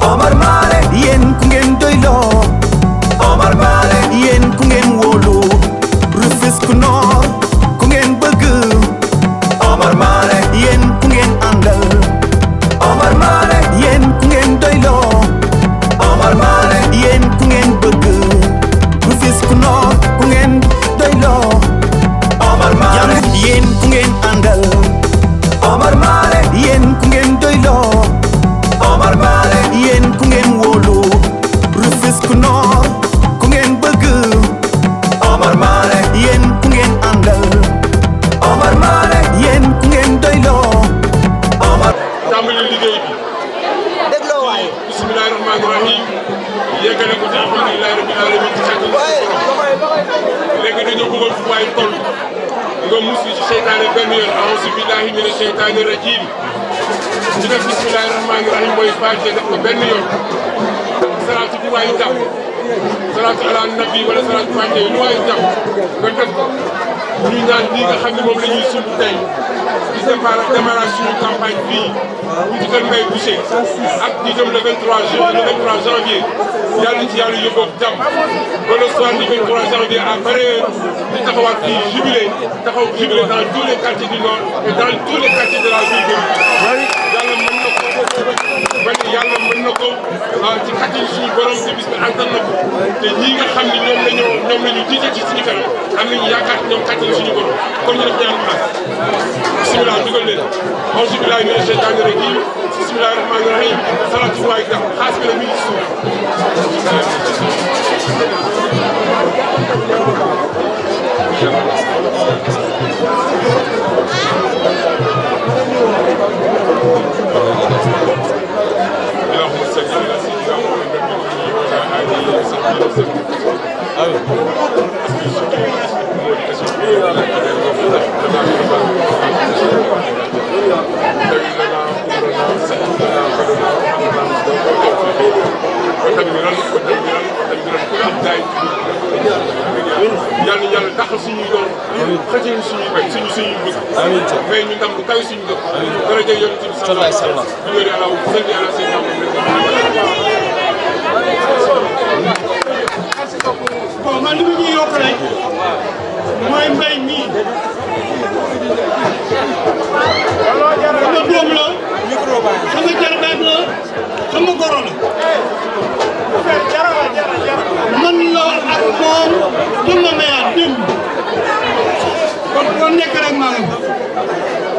Omar Malick yéen ku ngeen doyloo Omar Malick yéen ku ngeen wóolu Rufisque Nord ku ngeen bëgg Omar Malick yéen ku ngeen àndal Omar Malick yéen ku ngeen doyloo Omar Malick yéen ku ngeen bëgg Rufisque Nord ku ngeen doyloo Omar Malick yéen ku ngeen àndal Omar Malick yéen ku ngeen doyloo Omar Malick yéen ku ngeen wóolu Rufisque Nord ku ngeen bëgg Omar Malick yéen ku ngeen àndal Omar Malick yéen ku ngeen doyloo Omar. tàmbali liggéey bi. dégloo waay. bismillahi rahmaani rahim. yeggale ko ci alhamdulillahi rabbil alamin ci xeetu léegi dañoo bëggoon fu waay toll nga musu ci seytaane benn yoon a'uuzu billahi mina seytaani rajim. ci def bismillahi rahmaani rahim mooy Faatiha def ko benn yoon. salaatu bi waayu jàpp salaatu ala nabi wala salaatu Faatiha lu waayu jàpp nga def ko ñu ñaan lii nga xam ne moom la ñuy sumb tey di démarrage suñu campagne bii ñu tuddee Mbaye Boucher ak di jëm le 23 janvier yàlla ci yàlla yóbboo jàmm ba le soir du 23 janvier à pareille heure di taxawaat fii jubilé taxaw jubilé dans tous les quartiers du nord et dans tous les quartiers de la ville de yàlla mën na ko yàlla mën na ko ci kàttan suñu borom te bis bi antan na ko te ñii nga xam ne ñoom la ñu jiite ci suñu kanam am nañu yaakaar ñoom kàttan suñu borom kon ñu def ñaan xaas bisimilah dugal leen auzu billahi mina shaytaani rajim bismillahi rahmaani rahim salaatu waay def xaas bi la mi ngi suuf اللهم صل على سيدنا محمد وعلى اله وصحبه وسلم yàlla yàlla taxal suñuy doon xëccal suñuy bay suñuy bëgg mais ñu ndam lu kaw suñu dëkk daraja yonent bi sallallahu alayhi wa sallam ñu wéri ala salli ala sayyidina bon man li ma ñuy yokk rek mooy mbay mii sama doom la sama jarbaat la sama goro la man la ak moom dama mayaat démb kon nekk rek maa ngi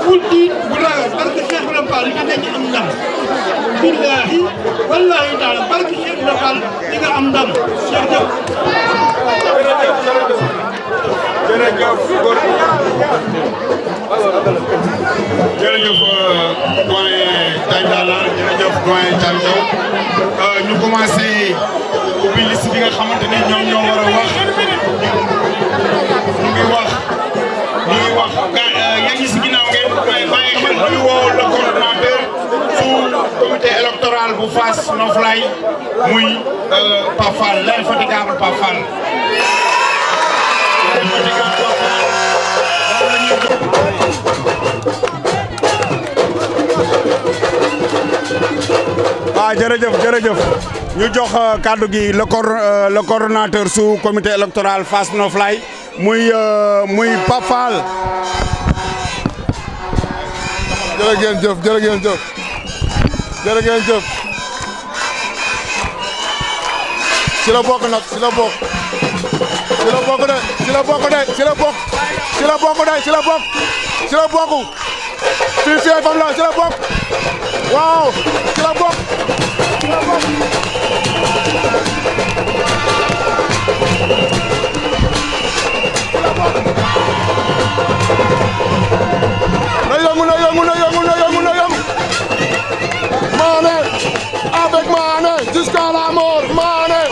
bul tiit bu ragal parce que Cheikh Ibrahima Fall li nga dañ am ndam billahi wallahi taala parce que Cheikh Ibrahima Fall li nga am ndam Cheikh Diop jërëjëf doyen Tandala jërëjëf doyen Thiam Diaw ñu commencé ubbi liste bi nga xamante ni ñoom ñoo war a wax ñu ngi wax yéen ñi si ginnaaw ngeen bàyyi xel ñu woo le coordonnateur sous comité électoral bu Fass Noflaye muy Pape Fall l'infatigable Pape Fall. waaw jërëjëf ñu jox kàddu gi le coordonnateur sous comité électoral Fass Noflaye muy Pape Fall. jërë ngeen jëf ci la bokk nag ci la bokk fii fii fam la ci la bokk waaw ci la bokk na yëngu Mané avec Mané jusqu'à la mort Mané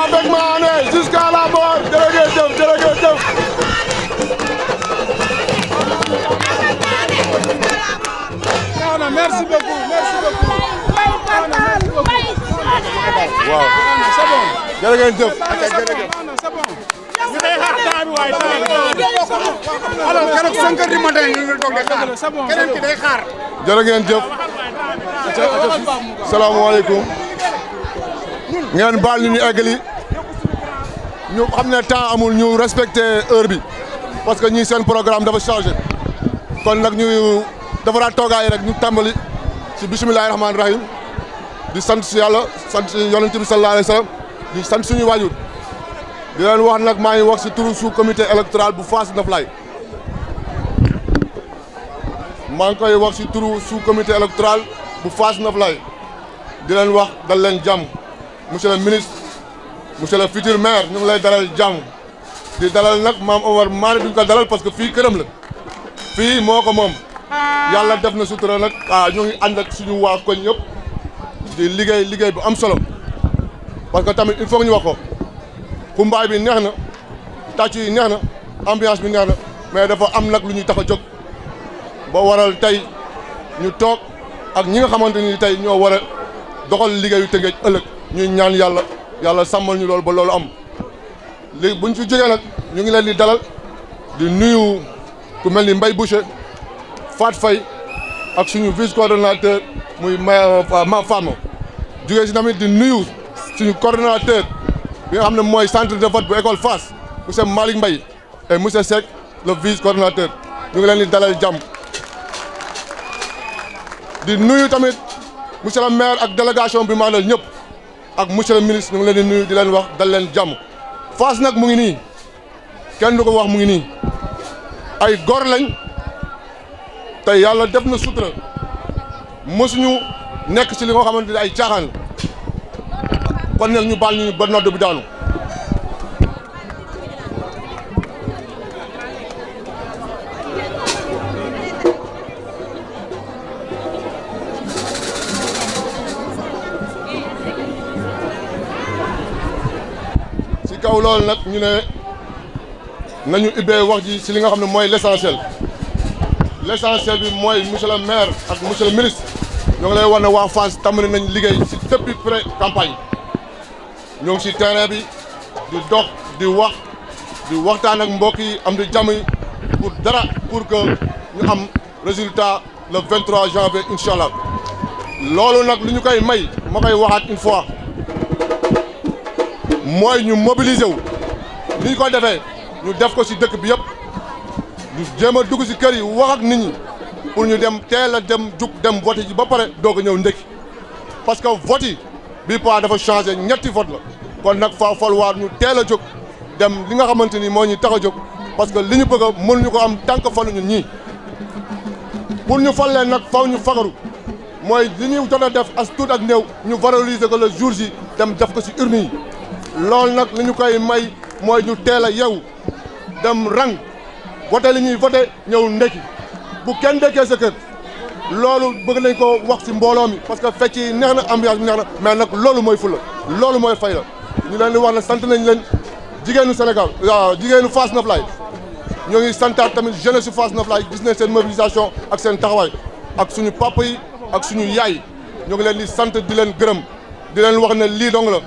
avec Mané jusqu'à la mort jërëjëf merci beaucoup waaw jërë ngeen jëf ñu day xaar temps bi waaye temps bi alors keroog 5 heures du matin ñu ngi toog di xaar keneen ki day xaar jërë ngeen jëf salaamaaleykum ngeen baal ñu eggali ñu xam ne temps amul ñu respecté heure bi parce que ñii seen programme dafa changé kon nag ñu defaraat toogaay rek ñu tàmbali ci bisimilahi rahmaani rahim di sant si yàlla sant si yonent bi sallallahu alayhi wa sallam di sant suñu waajur di leen wax nag maa ngi wax si turu sous comité électoral bu Fass Ndefleng maa ngi koy wax si turu sous comité électoral bu Fass Ndefleng di leen wax dal leen jàmm monsieur le ministre monsieur le futur maire ñu ngi lay dalal jàmm di dalal nag maam Omar Mané duñ ko dalal parce que fii këram la fii moo ko moom yàlla def na sutura nag ñu ngi ànd ak suñu waa koñ yëpp di liggéey bu am solo parce que tamit il faut ñu wax ko xumbaay bi neex na tàcc yi neex na ambiance bi neex na mais dafa am nag lu ñuy tax a jóg ba waral tey ñu toog ak ñi nga xamante ni tey ñoo war a doxal liggéeyu Tëngéej ëllëg ñuy ñaan yàlla sàmmal ñu loolu ba loolu am léegi buñ ci jógee nag ñu ngi leen di dalal di nuyu ku mel ni Mbaye Boucher Fat Faye ak suñu vice coordonnateur muy ma Fama jógee si tamit di nuyu suñu coordonnateur bi nga xam ne mooy centre de vote bu école Fass monsieur Malick Mbaye et monsieur Seck le vice coordonnateur ñu ngi leen di dalal jàmm di nuyu tamit monsieur le maire ak délégation bi ma àndal ñëpp ak monsieur le ministre ñu ngi leen di nuyu di leen wax dal leen jàmm Fass nag mu ngi nii kenn du ko wax mu ngi nii ay góor lañ te yàlla def na sutura mësuñu nekk ci li nga xamante ne ay caaxaan la kon nag ñu baal ñu ba nodd bi daanu ci kaw loolu nag ñu ne nañu ubbee wax ji ci li nga xam ne mooy l'essentiel bi mooy monsieur le maire ak monsieur le ministre ñoo ngi lay wax ne waa Fass tàmbali nañ liggéey ci depuis pré campagne ñoo ngi ci terrain bi di dox di waxtaan ak mbokk yi am di jàmm yi pour que ñu am résultat le 23 janvier incha allah loolu nag li ñu koy may ma koy waxaat une fois mooy ñu mobiliser wu ni ñu ko defee ñu def ko ci dëkk bi yëpp ñu jéem a dugg ci kër yi wax ak nit ñi pour ñu dem teel a dem jug dem vote ji ba pare doog a ñëw ndekki parce que vote yi bii pas dafa changé ñetti vote la kon nag faa falwaar ñu teel a jóg dem li nga xamante ni moo ñu tax a jóg parce que li ñu bëgg a mënuñu ko am tant que falu ñun ñii pour ñu fal leen nag faw ñu fagaru mooy li ñuy jot a def as tuut ak néew ñu valoriser ko le jour ji dem def ko ci urne yi loolu nag li ñu koy may mooy ñu teel a yeewu dem rang voté li ñuy voté ñëw ndekki bu kenn ndekkee sa kër loolu bëgg nañ ko wax ci mbooloo mi parce que fecc yi neex na ambiance bi neex na mais nag loolu mooy fula loolu mooy fay la ñu leen di wax ne sant nañ leen jigéenu Sénégal waaw jigéenu Fass Ndefleng ñoo ngi santaat tamit jeunesse su Fass Ndefleng gis nañ seen mobilisation ak seen taxawaay ak suñu papa yi ak suñu yaay ñoo ngi leen di sant di leen gërëm di leen wax ne lii dong la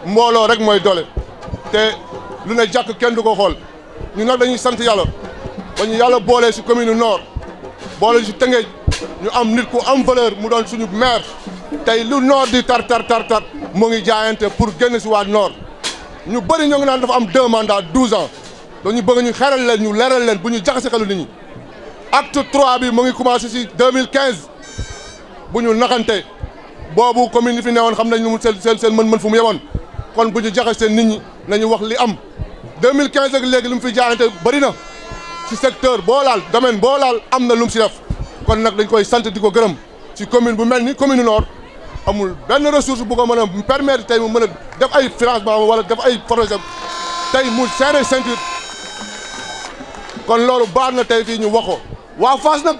mbooloo rek mooy doole te lu ne jàkk kenn du ko xool ñu nag dañuy sant yàlla ba ñu yàlla boolee si commune nord boole si Tëngéej ñu am nit ku am valeur mu doon suñu maire tey lu nord di tar mu ngi jaayante pour génn si waa nord ñu bëri ñoo ngi naan dafa am 2 mandats 12 ans dañu bëgg ñu xeral leen ñu leeral leen bu ñu jaxase xelu nit ñi acte 3 bi mu ngi commencé si 2015 bu ñu naxante boobu commune yi fi newoon xam nañ ñu seen mën-mën fu mu yemoon kon bu ñu jaxase nit ñi nañu wax li am 2015 ak léegi li mu fi jaayante bëri na ci secteur boo laal domaine boo laal am na lu mu si def kon nag dañ koy sant di ko gërëm ci commune bu mel ni commune nord amul benn ressource bu ko mën a permettre tey mu mën a def ay financement wala def ay projet tey mu serré ceinture kon loolu baax na tey fii ñu wax ko waa Fass nag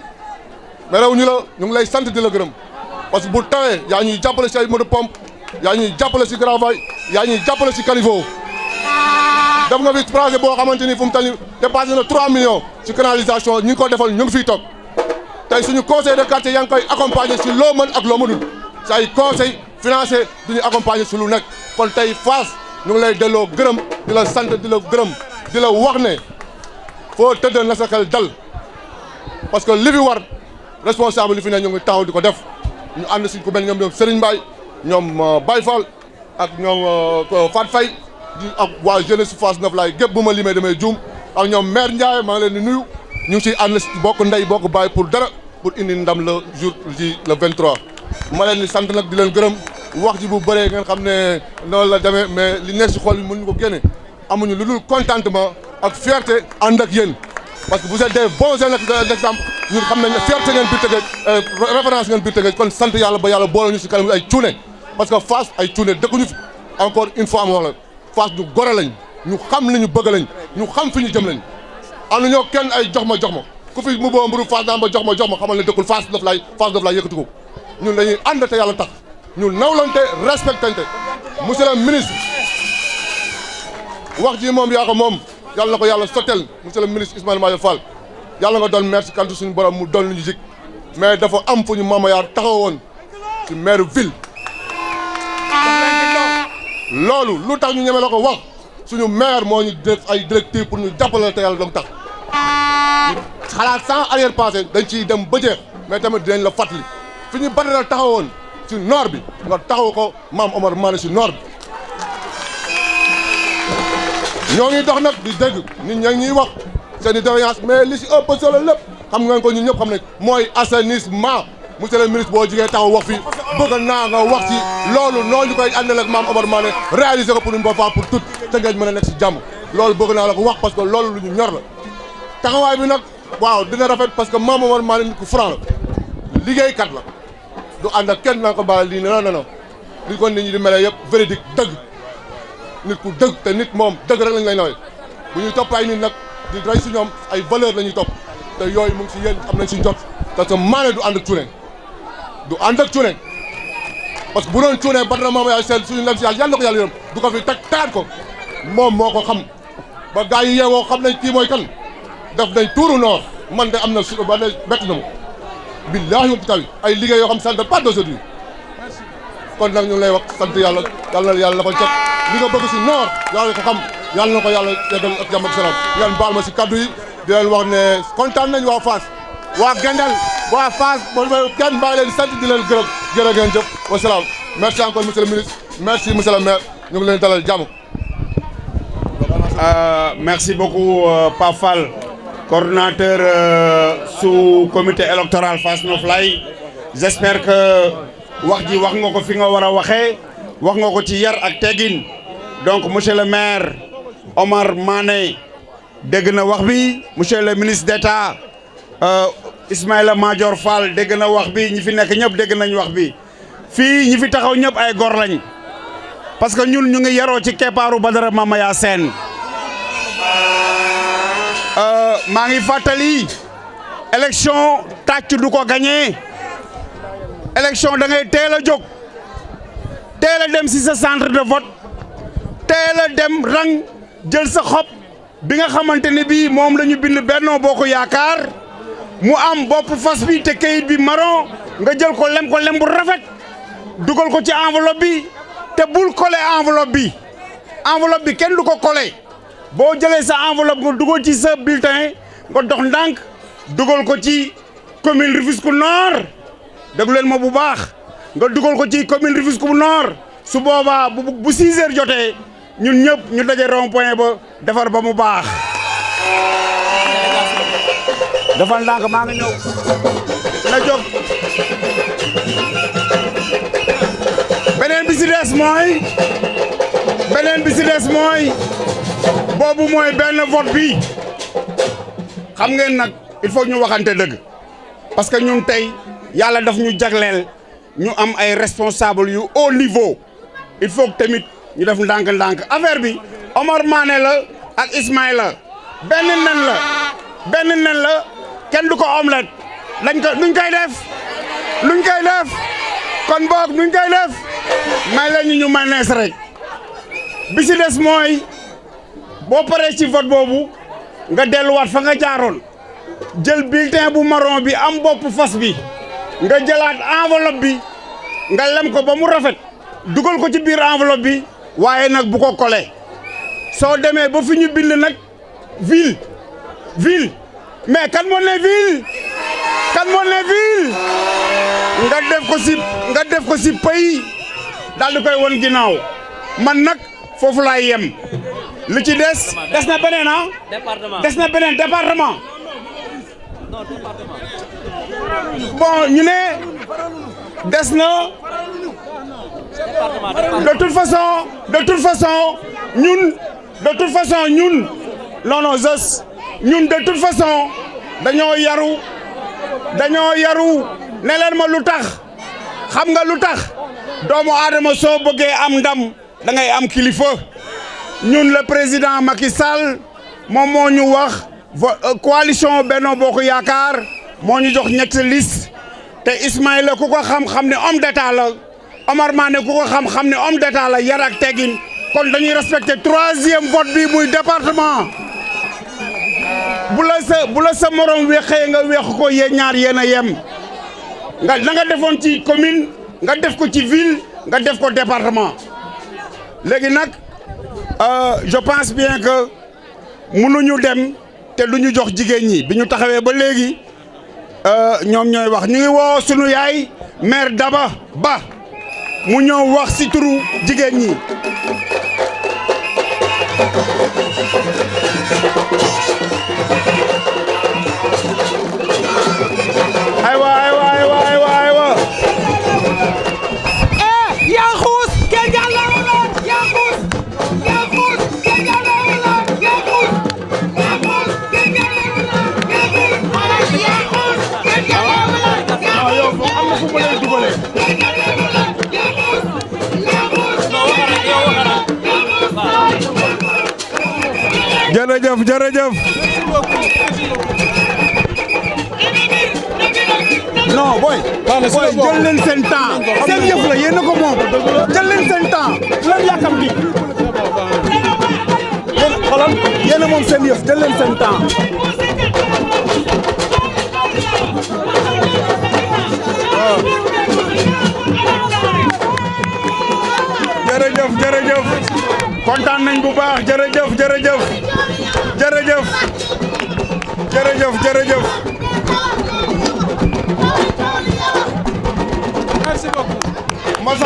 mais rew ñu la ñu ngi lay sant di la gërëm parce que bu tawee yaa ñuy jàppale si ay moto pompe yaa ñuy jàppale si gravay yaa ñuy jàppale si caniveau def nga fi projet boo xamante ni fu mu toll nii dépassé na 3 millions ci canalisation ñi ngi ko defal ñu ngi fiy toog tey suñu conseil de quartier yaa ngi koy accompagner si loo mën ak loo mënul si ay conseil financier duñu accompagner si lu nekk kon tey Fass ñu ngi lay delloo gërëm di la sant di la gërëm di la wax ne foo tëdd na sa xel dal parce que li fi war responsable li fi ne ñu ngi taxaw di ko def ñu ànd si ku mel ñoom Serigne Mbaye ñoom Baye Fall ak ñoom Fat Faye di ak waa jeunesse Fass Noflaye gépp bu ma limee damay juum ak ñoom maire Ndiaye maa ngi leen di nuyu ñu ngi ciy ànd bokk ndey bokk baay pour dara pour indi ndam le jour ji le 23. ma leen di sant nag di leen gërëm wax ji bu bëree ngeen xam ne noonu la demee mais li nekk si xol yi mënuñu ko génne amuñu lu dul contentement ak fierté ànd ak yéen parce que vous êtes des bons exemples ñun xam nañ ne fierté ngeen biir Tëngéej référence ngeen biir Tëngéej kon sant yàlla ba yàlla boole ñu si kanam ay cuune parce que Fass ay cuune dëkkuñu fi encore une fois ma wax la Fass ñu gore lañ ñu xam li ñu bëgg lañ ñu xam fi ñu jëm lañ am ñoo kenn ay jox ma ku fi mu boo mburu Fass daan ba jox ma xamal ne dëkkul Fass Noflaye yëkkati ko ñun dañuy ànd te yàlla tax ñu nawlante respectante monsieur le ministre wax ji moom yaa ko moom yàlla na ko yàlla sottel monsieur le ministre Ismaïla Madior Fall yàlla nga doon maire si kantu suñu borom mu doon lu ñu jik mais dafa am fu ñu Mama Yaar taxawoon ci maire ville loolu lu tax ñu ñeme la ko wax suñu maire moo ñu def ay directive pour ñu jàppale te yàlla doon tax xalaat sans arrière pensée dañ ciy dem ba jeex mais tamit dinañ la fàttali fi ñu Badara taxawoon ci nord bi nga taxaw ko maam Omar Mané ci nord bi ñoo ngi dox nag di dégg nit ñaa ngi ñuy wax seen i doléance mais li ci ëpp solo lépp xam nga ko ñun ñëpp xam ne mooy assainissement monsieur le ministre boo jigee taxaw wax fi bëgg naa nga wax ci loolu noonu ñu koy àndal ak maam Omar Mané réaliser ko pour une bonne fois pour tout Tëngéej mën a nekk ci jàmm loolu bëgg naa la ko wax parce que loolu lu ñu ñor la taxawaay bi nag waaw dina rafet parce que maam Omar Mané nit ku franc la liggéeykat la du ànd ak kenn naa ko baal lii non li ko nit ñi di mel yëpp véridique dëgg nit ku dëgg te nit moom dëgg rek lañ lay nawee bu ñuy topp ay nit nag di rey si ñoom ay valeur la ñuy topp te yooyu mu ngi si yéen am nañ si jot parce que Mané du ànd ak cuune du ànd ak cuune parce que bu doon cuune Badara Mama Yaar seen suñu lem si yàlla na ko yàlla yërëm du ko fi teg taat ko moom moo ko xam ba gars yi yeewoo xam nañ kii mooy kan def nañ tuuru noor man de am na su ba ne bett na ma billaahi wa kitaabi ay liggéey yoo xam ça ne date pas d'aujourd'hui kon nag ñu lay wax sant yàlla yàlla na ko jot li nga bëgg si noor yàlla ko xam yàlla na ko yàlla yeggal ak jàmm ak salaam ngeen baal ma si kaddu yi di leen wax ne kontaan nañ waa Fass waa Gendal waa Fass kenn maa ngi leen sant di leen gërëm jërë ngeen jëf wa salaam merci encore monsieur le ministre merci monsieur le maire ñu ngi leen dalal jàmm. Merci beaucoup Pape Fall coordonnateur sous comité électoral Fass Noflaye j'espère que wax ji wax nga ko fi nga war a waxee wax nga ko ci yar ak teggin donc monsieur le maire Omar Mané dégg na wax bi monsieur le ministre d'État Ismaïla Madior Fall dégg na wax bi ñi fi nekk ñëpp dégg nañ wax bi fii ñi fi taxaw ñëpp ay gor lañ parce que ñun ñu ngi yaroo ci keppaaru Badara Mama Yaar Sène maa ngi fàttali élection tàcc du ko gagné élection da ngay teel a jóg teel a dem si sa centre de vote teel a dem rang jël sa xob bi nga xamante ne bii moom la ñu bind Benno Bokk Yaakaar mu am bopp fas bi te kayit bi marron nga jël ko lem bu rafet dugal ko ci enveloppe bi te bul collé enveloppe bi kenn du ko collé boo jëlee sa enveloppe nga dugal ci sa bulletin nga dox ndànk dugal ko ci commune Rufisque Nord déglu leen ma bu baax nga dugal ko ci commune Rufisque Nord su boobaa bu 6 heures jotee ñun ñëpp ñu daje rond point ba defar ba mu baax. dafa ndànk maa ngi ñëw na jóg beneen bi si des mooy boobu mooy benn vote bi xam ngeen nag il faut ñu waxante dëgg parce que ñun tey yàlla daf ñu jagleel ñu am ay responsable yu haut niveau il faut que tamit ñu def ndànk-ndànk affaire bi Omar Mané la ak Ismaïla benn nen la kenn du ko omelette nuñ koy def kon boog nuñ koy def may la ñu may nees rek bi si des mooy boo paree ci vote boobu nga delluwaat fa nga jaaroon jël bulletin bu marron bi am bopp fas bi nga jëlaat enveloppe bi nga lem ko ba mu rafet dugal ko ci biir enveloppe bi waaye nag bu ko kole soo demee ba fi ñu bind nag ville mais kan moo ne ville nga def ko si pays daal di koy won ginnaaw man nag foofu laay yem li ci des na beneen des na beneen département bon ñu ne des na de toute façon ñun non ñun de toute façon dañoo yaru ne leen ma lu tax xam nga lu tax doomu aadama soo bëggee am ndam da ngay am kilifa ñun le président Macky Sall moom moo ñu wax coalition Benno Bokk Yaakaar moo ñu jox ñetti liste te Ismaïla ku ko xam-xam ne homme d'état la Omar Mané ku ko xam-xam ne homme d'état la yar ak teggin kon dañuy respecter 3e vote bi muy département bu la sa morom weexee nga weex ko yéen ñaar yéen a yem nga defoon ci commune nga def ko ci ville nga def ko département léegi nag je pense bien que mënuñu dem te lu ñu jox jigéen ñi bi ñu taxawee ba léegi ñoom ñooy wax ñu ngi woo sunu yaay maire Daba Ba mu ñëw wax ci turu jigéen ñi. aywa. yaa xuus kenn jàllawu la yaa xuus kenn jàllawu la yaa xuus kenn jàllawu la yaa xuus kenn jàllawu la yow am na fu mu lay dugalee. jërëjëf. non boy jël leen seen temps seen yëf la yéen a ko moom jël leen seen temps lan yàkkam di xoolal yéen a moom seen yëf jël leen seen temps jërëjëf kontaan nañ bu baax jërëjëf merci beaucoup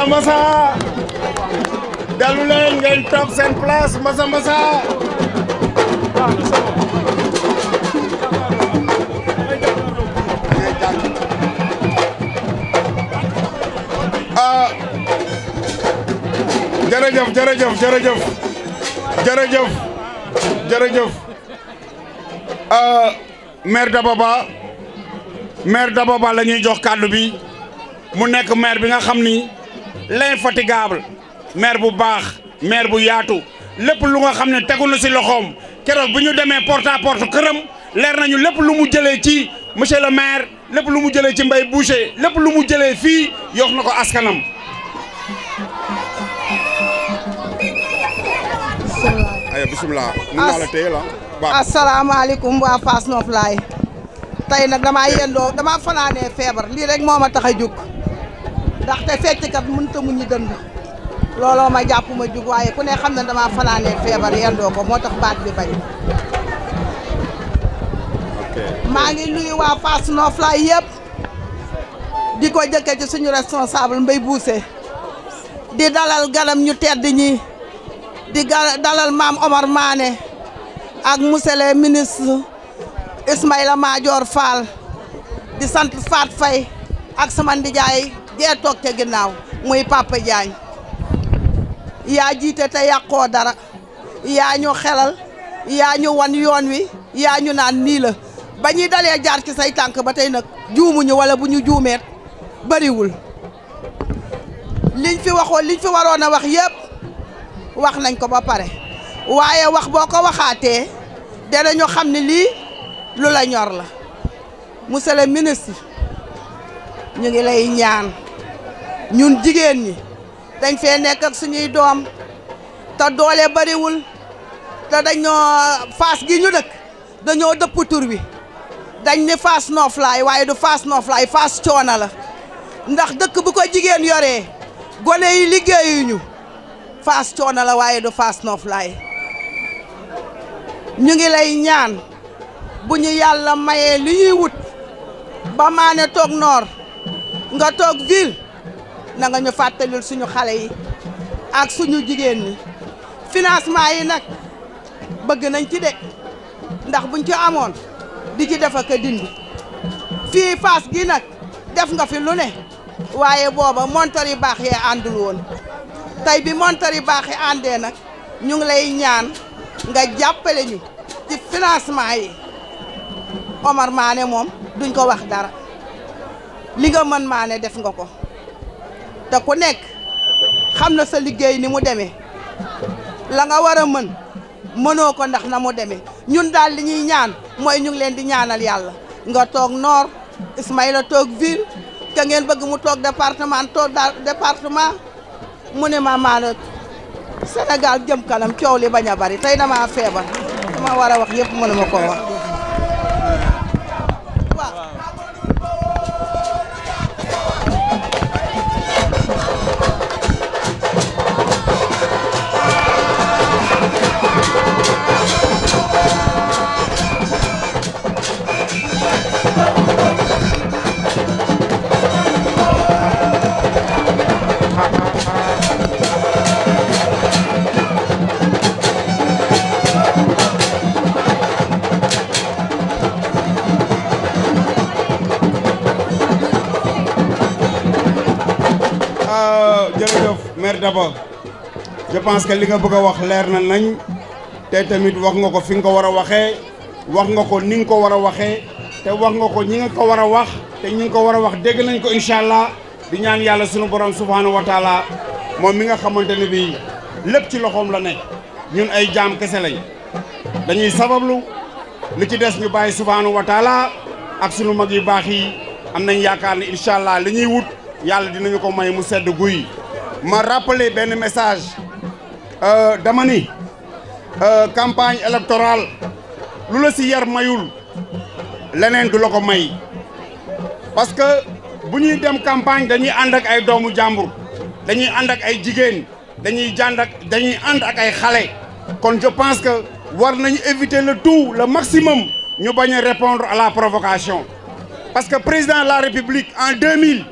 Massa dellu leen ngeen toog seen place Massa jërëjëf maire Daba Ba la ñuy jox kàddu bi mu nekk maire bi nga xam ni l'infatigable maire bu baax maire bu yaatu lépp lu nga xam ne tegu na ci loxoom keroog bu ñu demee porte à porte këram leer nañu lépp lu mu jëlee ci monsieur le maire lépp lu mu jëlee ci Mbaye Boucher lépp lu mu jëlee fii yox na ko askanam. bisimilah. mun naa la téye la. asalaamaaleykum waa Fass Noflaye tey nag damaa fanaanee feebar lii rek moo ma tax a jóg ndaxte fecckat mënut a muñu dënd looloo ma jàpp ma jóg waaye ku ne xam ne damaa fanaanee feebar yendoo ko moo tax baat bi bañ. maa ngi nuyu waa Fass Noflaye yëpp di ko jëkke ci suñu responsable Mbaye Boucher di dalal ganam ñu tedd ñi di dalal maam Omar Mané ak monsieur le ministre Ismaïla Madior Fall di sant Fat Faye ak sama ndijaay jee toog ca ginnaaw muy Papa Diagne yaa jiite te yàqoo dara yaa ñu xelal yaa ñu wan yoon wi yaa ñu naan nii la ba ñuy dalee jaar ci say tànk ba tey nag juumuñu wala bu ñu juumeet bariwul liñ fi waroon a wax yëpp wax nañ ko ba pare waaye wax boo ko waxaatee danañu xam ne lii lu la ñor la monsieur le ministre ñu ngi lay ñaan ñun jigéen ñi dañ fee nekk ak suñuy doom te doole bariwul te dañoo Fass gi ñu dëkk dañoo dëpp tur wi dañ ne Fass Noflaay waaye du Fass Noflaay Fass coono la ndax dëkk bu ko jigéen yoree gone yi liggéeyuñu Fass coono la waaye du Fass Noflaay ñu ngi lay ñaan bu ñu yàlla mayee li ñuy wut ba maane toog noor nga toog ville na nga ñu fàttalil suñu xale yi ak suñu jigéen ñi financement yi nag bëgg nañ ci de ndax buñ ci amoon di ci def ak a dindi fii Fass gi nag def nga fi lu ne waaye booba montor yi baax yee àndul woon tey bi montor yi baax yi àndee nag ñu ngi lay ñaan nga jàppale ñu ci financement yi Omar Mané moom duñ ko wax dara li nga mën Mané def nga ko te ku nekk xam na sa liggéey ni mu demee la nga war a mën mënoo ko ndax na mu demee ñun daal li ñuy ñaan mooy ñu ngi leen di ñaanal yàlla nga toog nord Ismaïla toog ville ka ngeen bëgg mu toog département mu ne ma Mané Sénégal jëm kanam coow li bañ a bari tey dama feebar dama war a wax yëpp mënuma koo wax jërëjëf maire Daba je pense que li nga bëgg a wax leer na nañ te tamit wax nga ko fi nga ko war a waxee wax nga ko ni nga ko war a waxee te wax nga ko ñi nga ko war a wax te ñi nga ko war a wax dégg nañ ko incha allah di ñaan yàlla sunu borom subhanahu wa taala moom mi nga xamante ne bii lépp ci loxoom la nekk ñun ay jaam kese lañ dañuy sabablu li ci des ñu bàyyi subhanahu wa taala ak sunu mag yu baax yi am nañ yaakaar ne incha allah li ñuy wut yàlla dinañu ko may mu sedd guy. ma rappeler benn message dama ni campagne électorale lu la si yar mayul leneen du la ko may parce que bu ñuy dem campagne dañuy ànd ak ay doomu jàmbur dañuy ànd ak ay jigéen dañuy ànd ak ay xale kon je pense que war nañu éviter le tout le maximum ñu bañ a répondre à la provocation parce que président de la République en 2000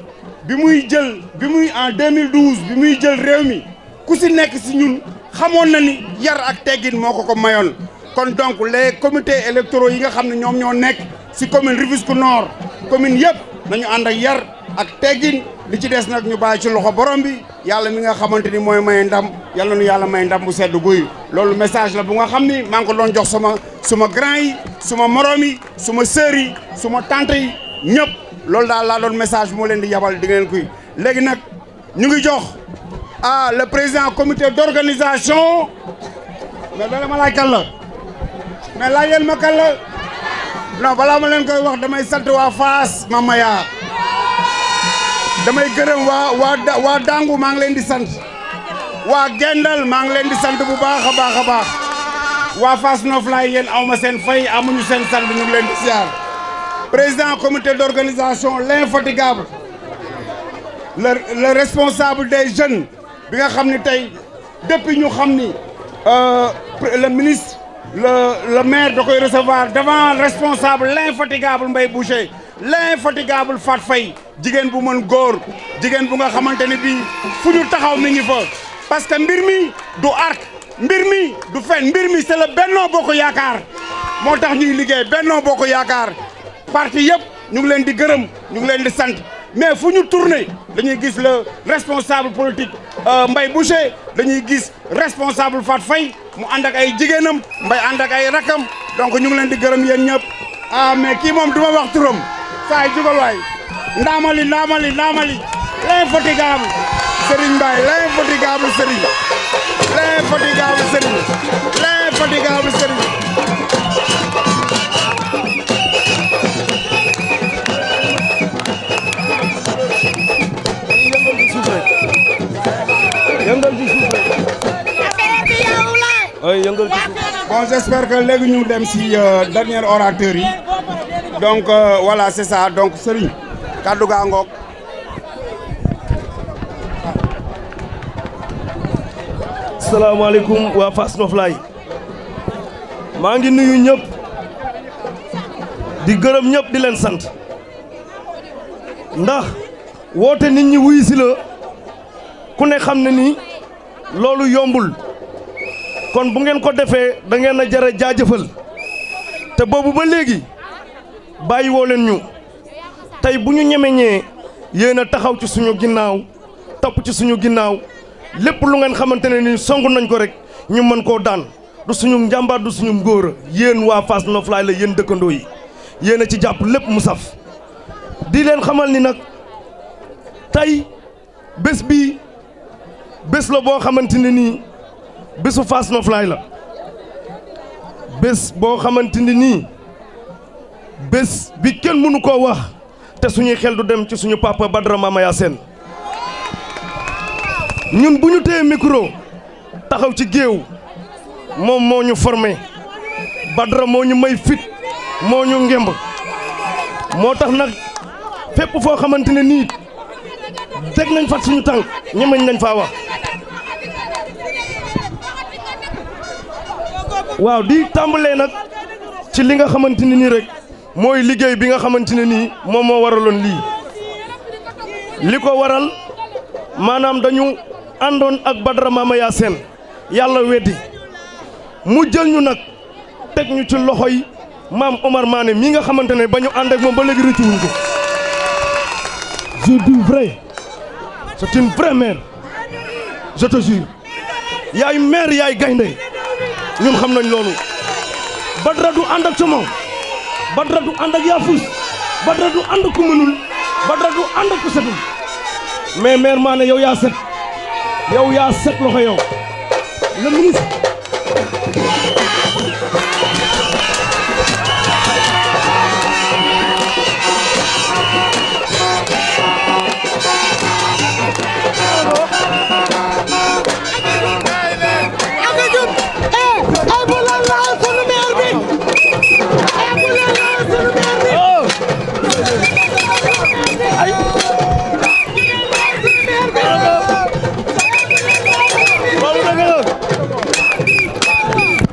en 2012 bi muy jël réew mi ku si nekk si ñun xamoon na ni yar ak teggin moo ko mayoon kon donc les comités électoraux yi nga xam ne ñoom ñoo nekk si commune Rufisque Nord commune yëpp nañu ànd ak yar ak teggin li ci des nag ñu bàyyi ci loxo borom bi yàlla mi nga xamante ni mooy maye ndam yàlla nu yàlla may ndam bu sedd guy loolu message la bu nga xam ni maa ngi ko doon jox suma grand yi suma morom yi suma sœur yi suma tante yi ñëpp loolu daal laa doon message bi moo leen di yabal di ngeen kuy léegi nag ñu ngi jox le président comité d'organisation mais dala ma laaj kan la mais laajal ma kan la non balaa ma leen koy wax damay sant waa Fass Mamaya damay gërëm waa Dangu maa ngi leen di sant waa Gendal maa ngi leen di sant bu baax a baax a baax waa Fass Noflaay yéen awma seen fay amuñu seen sant ñu ngi leen di siyaar président comité d'organisation l'infatigable le responsable des jeunes bi nga xam ni tey depuis ñu xam ni le ministre le maire da koy recevoir devant responsable l'infatigable Mbaye Boucher l'infatigable Fat Faye jigéen bu mën góor jigéen bu nga xamante ne bii fu ñu taxaw mi ngi fa parce que mbir mi du arc mbir mi du fen mbir mi c'est le Benno Bokk Yaakaar moo tax ñuy liggéey Benno Bokk Yaakaar parti yëpp ñu ngi leen di gërëm ñu ngi leen di sant mais fu ñu tourné dañuy gis le responsable politique Mbaye Boucher dañuy gis responsable Fat Faye mu ànd ak ay jigéenam Mbaye ànd ak ay rakam donc ñu ngi leen di gërëm yéen ñëpp mais kii moom du ma wax turam saa yi jugal waay ndaamali l'infatigable Serigne Mbaye l'infatigable Serigne l'infatigable Serigne l'infatigable Serigne bon j'espère que léegi ñu dem si dernier orateur yi donc voilà c'est ça donc Serigne kaddu gaa ngoog. salaamaaleykum waa Fass Noflaye maa ngi nuyu ñëpp di gërëm ñëpp di leen sant ndax woote nit ñi wuyu si la ku ne xam ne ni loolu yombul kon bu ngeen ko defee da ngeen a jara jaajëfal te boobu ba léegi bàyyi woo leen ñu tey bu ñu ñemeñee yéen a taxaw ci suñu ginnaaw topp ci suñu ginnaaw lépp lu ngeen xamante ne ni songu nañ ko rek ñu mën koo daan du suñu njàmbaar du suñu ngóora yéen waa Fass Noflaye la yéen dëkkandoo yi yéen a ci jàpp lépp mu saf di leen xamal ni nag tey bés bi bés la boo xamante ne nii bésu Fass Noflaye la bés boo xamante ni nii bés bi kenn mënu koo wax te suñuy xel du dem ci suñu papa Badara Mamaya Sène ñun bu ñu téye micro taxaw ci géew moom moo ñu formé Badara moo ñu may fit moo ñu ngemb moo tax nag fépp foo xamante ne nii teg nañ fat suñu tànk ñemeñ nañ faa wax waaw di tàmbalee nag ci li nga xamante ne nii rek mooy liggéey bi nga xamante ne nii moom moo waraloon lii li ko waral maanaam dañu àndoon ak Badara Mamaya Sène yàlla weddi mu jël ñu nag teg ñu ci loxoy maam Omar Mané mi nga xamante ne ba ñu ànd ak moom ba léegi rëccu wuñ ko je dis vrai c'est une vraie mère je te jure yaay mère yaay gaynde ñun xam nañ loolu Badara du ànd ak sama Badara du ànd ak yaafus Badara du ànd ku mënul Badara du ànd ak ku setul mais mère Mané yow yaa set loxo yow le ministre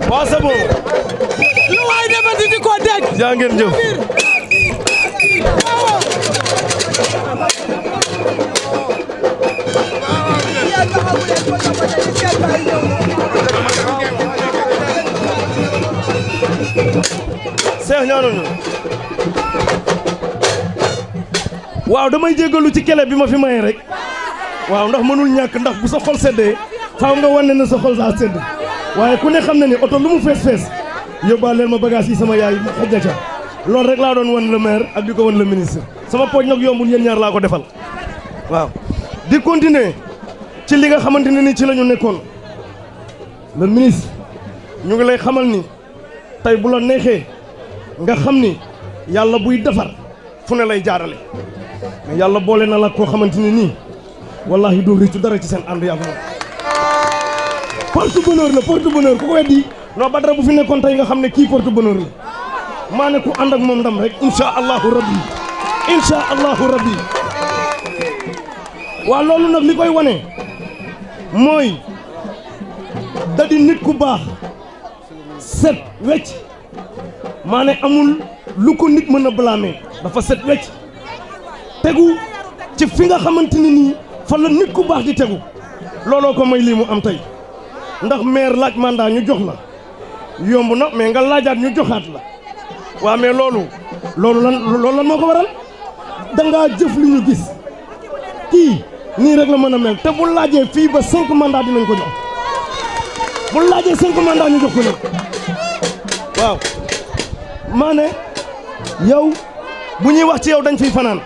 waaw c'est bon lu waay defati di ko dégg jaa ngeen jëf Cheikh ñaanal ñu waaw damay jéggalu ci kele bi ma fi maye rek waaw ndax mënul ñàkk ndax bu sa xol seddee faaw nga wane na sa xol saa sedd waaye ku ne xam na ni oto lu mu fees yóbbaaleel ma bagage yi sama yaay xajja ca loolu rek laa doon wan le maire ak di ko wan le ministre sama pooj nag yombul yéen ñaar laa ko defal waaw di continuer ci li nga xamante ne ni ci la ñu nekkoon le ministre ñu ngi lay xamal ni tey bu la neexee nga xam ni yàlla buy defar fu ne lay jaarale mais yàlla boole na la koo xamante ni nii wallahi doo réccu dara ci seen ànd yàlla moom porte bonheur la porte bonheur ku ko weddi non Badara bu fi nekkoon tey nga xam ne kii porte bonheur la maa ne ku ànd ak moom ndam rek insha allahu rabbi waaw loolu nag li koy wane mooy da di nit ku baax set wecc maa ne amul lu ko nit mën a blâmer dafa set wecc tegu ci fi nga xamante ni nii fa la nit ku baax di tegu looloo ko may lii mu am tey ndax maire laaj mandat ñu jox la yomb na mais nga laajaat ñu joxaat la waaw mais loolu lan moo ko waral da ngaa jëf li ñu gis kii nii rek la mën a mel te bu laajee fii ba 5 mandat dinañ ko jox bu laajee 5 mandat ñu jox ko nag waaw maa ne yow bu ñuy wax ci yow dañ fiy fanaan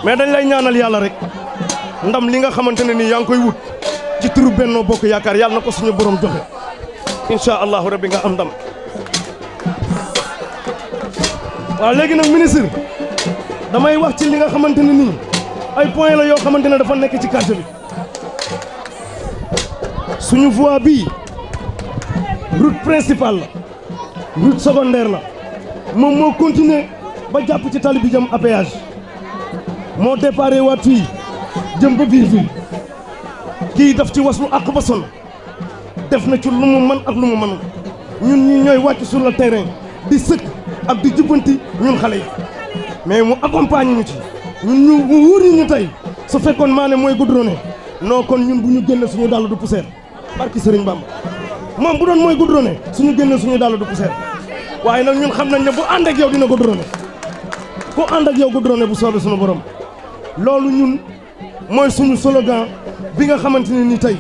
mais dañ lay ñaanal yàlla rek ndam li nga xamante ne nii yaa ngi koy wut ci turu Benno Bokk Yaakaar yàlla na ko suñu borom joxe incha allahu rabbi nga am ndam waaw léegi nag ministre damay wax ci li nga xamante ne nii ay point la yoo xamante ne dafa nekk ci quartier bi suñu voie bii route principale la route secondaire la moom moo continuer ba jàpp ci tali bi jëm à péage moo déparé waat fii jëm ba biir fii kii daf ci waslu àq ba sonn def na ci lu mu mën ak lu mu mënul ñun ñi ñooy wàcc sur le terrain di sëkk ak di jubbanti ñun xale yi mais mu accompagne ñu ci ñun mu wóor ñu tey su fekkoon Mané mooy goudronné non kon ñun bu ñu génne suñu dàll du poussière barki Sëriñ Bamba moom bu doon mooy goudronné suñu génne suñu dàll du poussière waaye nag ñun xam nañ ne bu ànd ak yow dina goudronné ku ànd ak yow goudronné bu soobee suñu borom loolu ñun mooy suñu slogan bi nga xamante ne ni tey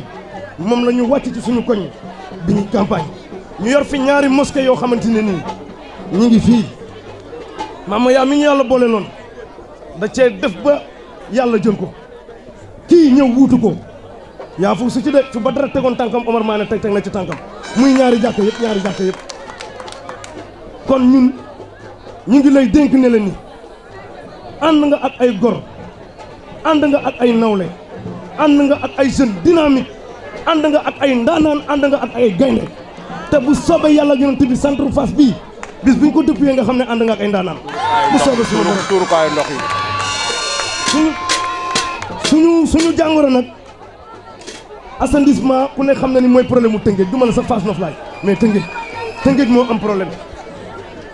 moom la ñu wàcc ci suñu koñ bi ñu campagne ñu yor fi ñaari mosquée yoo xamante ne nii ñu ngi fii Mama yaa mi ñu yàlla boole loon da cee def ba yàlla jël ko kii ñëw wuutu ko yaa fu su ci de fu ba dara tegoon tànkam Omar Mané teg na ci tànkam muy ñaari jàkk yëpp kon ñun ñu ngi lay dénk ne la ni ànd nga ak ay gor ànd nga ak ay nawle ànd nga ak ay jeunes dynamique ànd nga ak ay ndaanaan ànd nga ak ay gaynde te bu soobee yàlla yonent bi centre Fass bii bis bu ñu ko dëppee nga xam ne ànd nga ak ay ndaanaan bu soobee suñu borom tuurukaayu ndox yi suñu jàngoro nag assainissement ku ne xam na ni mooy problème mu Tëngéej du ma la sa Fass Noflaye mais Tëngéej moo am problème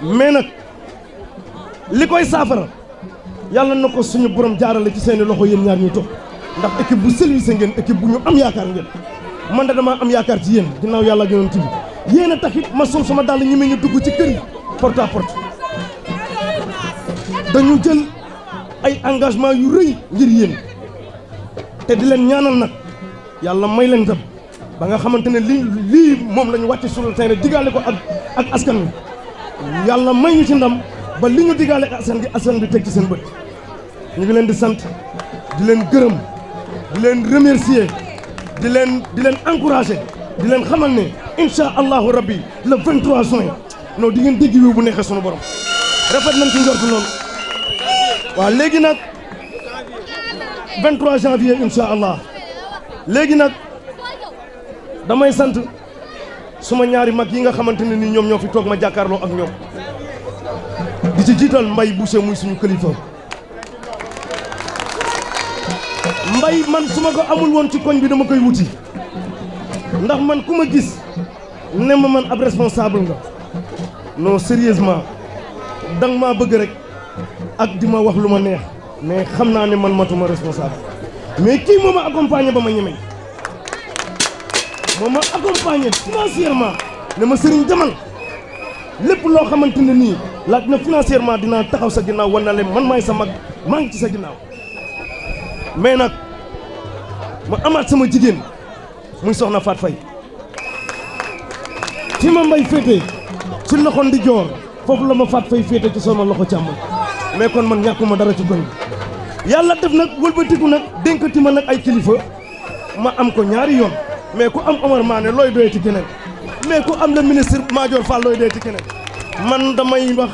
mais nag li koy saafara yàlla na ko suñu borom jaarale ci seeni loxo yéen ñaar ñuy toog ndax équipe bu service ngeen équipe bu ñu am yaakaar ngeen man da damaa am yaakaar ci yéen ginnaaw yàlla gënoon ci bi yéen a taxit ma sol sama dàll ñi me ñu dugg ci kër yi porte à porte dañu jël ay engagement yu rëy ngir yéen te di leen ñaanal nag yàlla may leen tam ba nga xamante ne lii moom la ñu wàcc sur le terrain digaale ko ak askan wi yàlla may ñu ci ndam ba li ñu digaale ak askan bi teg ci seen bët ñu ngi leen di sant di leen gërëm di leen remercier di leen encourager di leen xamal ne incha allahu rabbi le 23 juin non di ngeen dégg wiw bu neexee sunu borom rafet nañ ci njort noonu waaw léegi nag 23 janvier incha allah léegi nag damay sant suma ñaari mag yi nga xamante ne ni ñoom ñoo fi toog ma jàkkaarloo ak ñoom di ci jiital Mbaye Boucher muy suñu kilifa Mbaye man su ma ko amul woon ci koñ bi dama koy wuti ndax man ku ma gis ne ma man ab responsable nga non sérieusement danga maa bëgg rek ak di ma wax lu ma neex mais xam naa ne man matuma responsable mais kii moo ma accompagné ba ma ñeme moo ma accompagné financièrement ne ma sëriñ demal lépp loo xamante ne nii laaj na financièrement dinaa taxaw sa ginnaaw wan na leen man maay sa mag maa ngi ci sa ginnaaw mais nag ma amaat sama jigéen muy soxna Faat Fay fi ma Mbay féete ci loxo ndijoor foofu la ma Faat Fay féete ci sama loxo càmmoñ mais kon man ñàkkuma dara ci koñ bi yàlla def nag wëlbatiku nag dénkati ma nag ay kilifa ma am ko ñaari yoon mais ku am Omar Mané looy doyee ci keneen mais ku am le ministre Madior Fall looy doyee ci keneen man damay wax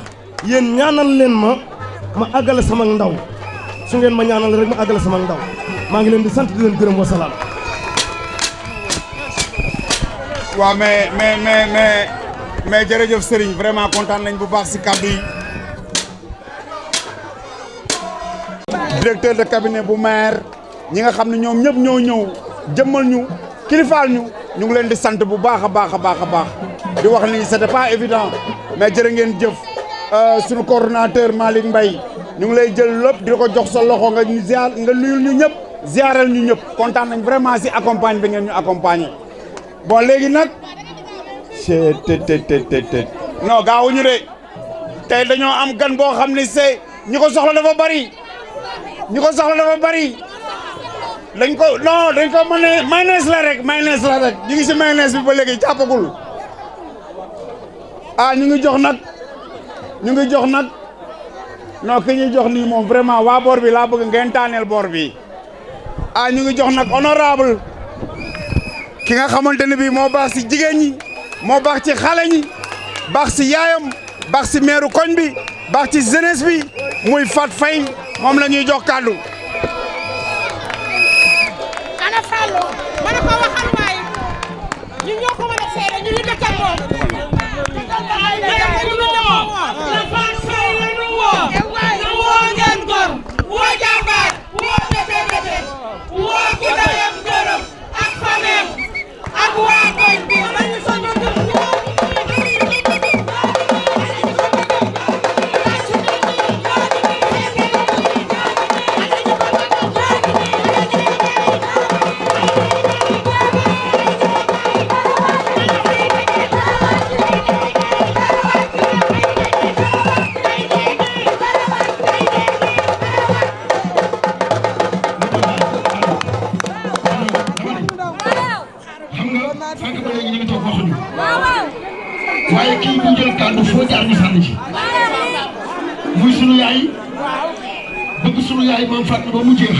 yéen ñaanal leen ma àggale sama ndaw su ngeen ma ñaanal rek ma àggale sama ndaw maa ngi leen di sant di leen gërëm wa salaam. waaw mais jërëjëf Serigne vraiment kontaan nañ bu baax si kàddu yi. directeur de cabinet bu maire ñi nga xam ne ñoom ñëpp ñoo ñëw jëmmal ñu kilifaal ñu ngi leen di sant bu baax a baax di wax ni c'était pas évident mais jërë ngeen jëf sunu coordonnateur Malick Mbaye ñu ngi lay jël lépp di ko jox sa loxo nga nuyul ñu ñëpp ziaral ñu ñëpp kontaan nañ vraiment si accompagne bi ngeen ñu accompagner bon léegi nag non gaawuñu de tey dañoo am gan boo xam ne c'est ñi ko soxla dafa bari dañ ko mën a mayonnaise la rek ñu ngi si mayonnaise bi ba léegi jàppagul ñu ngi jox nag non ki ñuy jox nii moom vraiment waa boor bi laa bëgg ngeen taaneel boor bi ñu ngi jox nag honorable ki nga xamante ne bii moo baax si jigéen ñi moo baax ci xale ñi baax si yaayam baax si meeru koñ bi baax ci jeunesse bi muy Fat Faye moom la ñuy jox kàddu. ana Fallou ma ne ko waxal waay ñun ñoo ko mën a seede ñu ngi dëkk ak moom waaye kii bu jël kàddu foo jaar ñu sànni ci muy sunu yaay bëgg sunu yaay maam Fatma ba mu jeex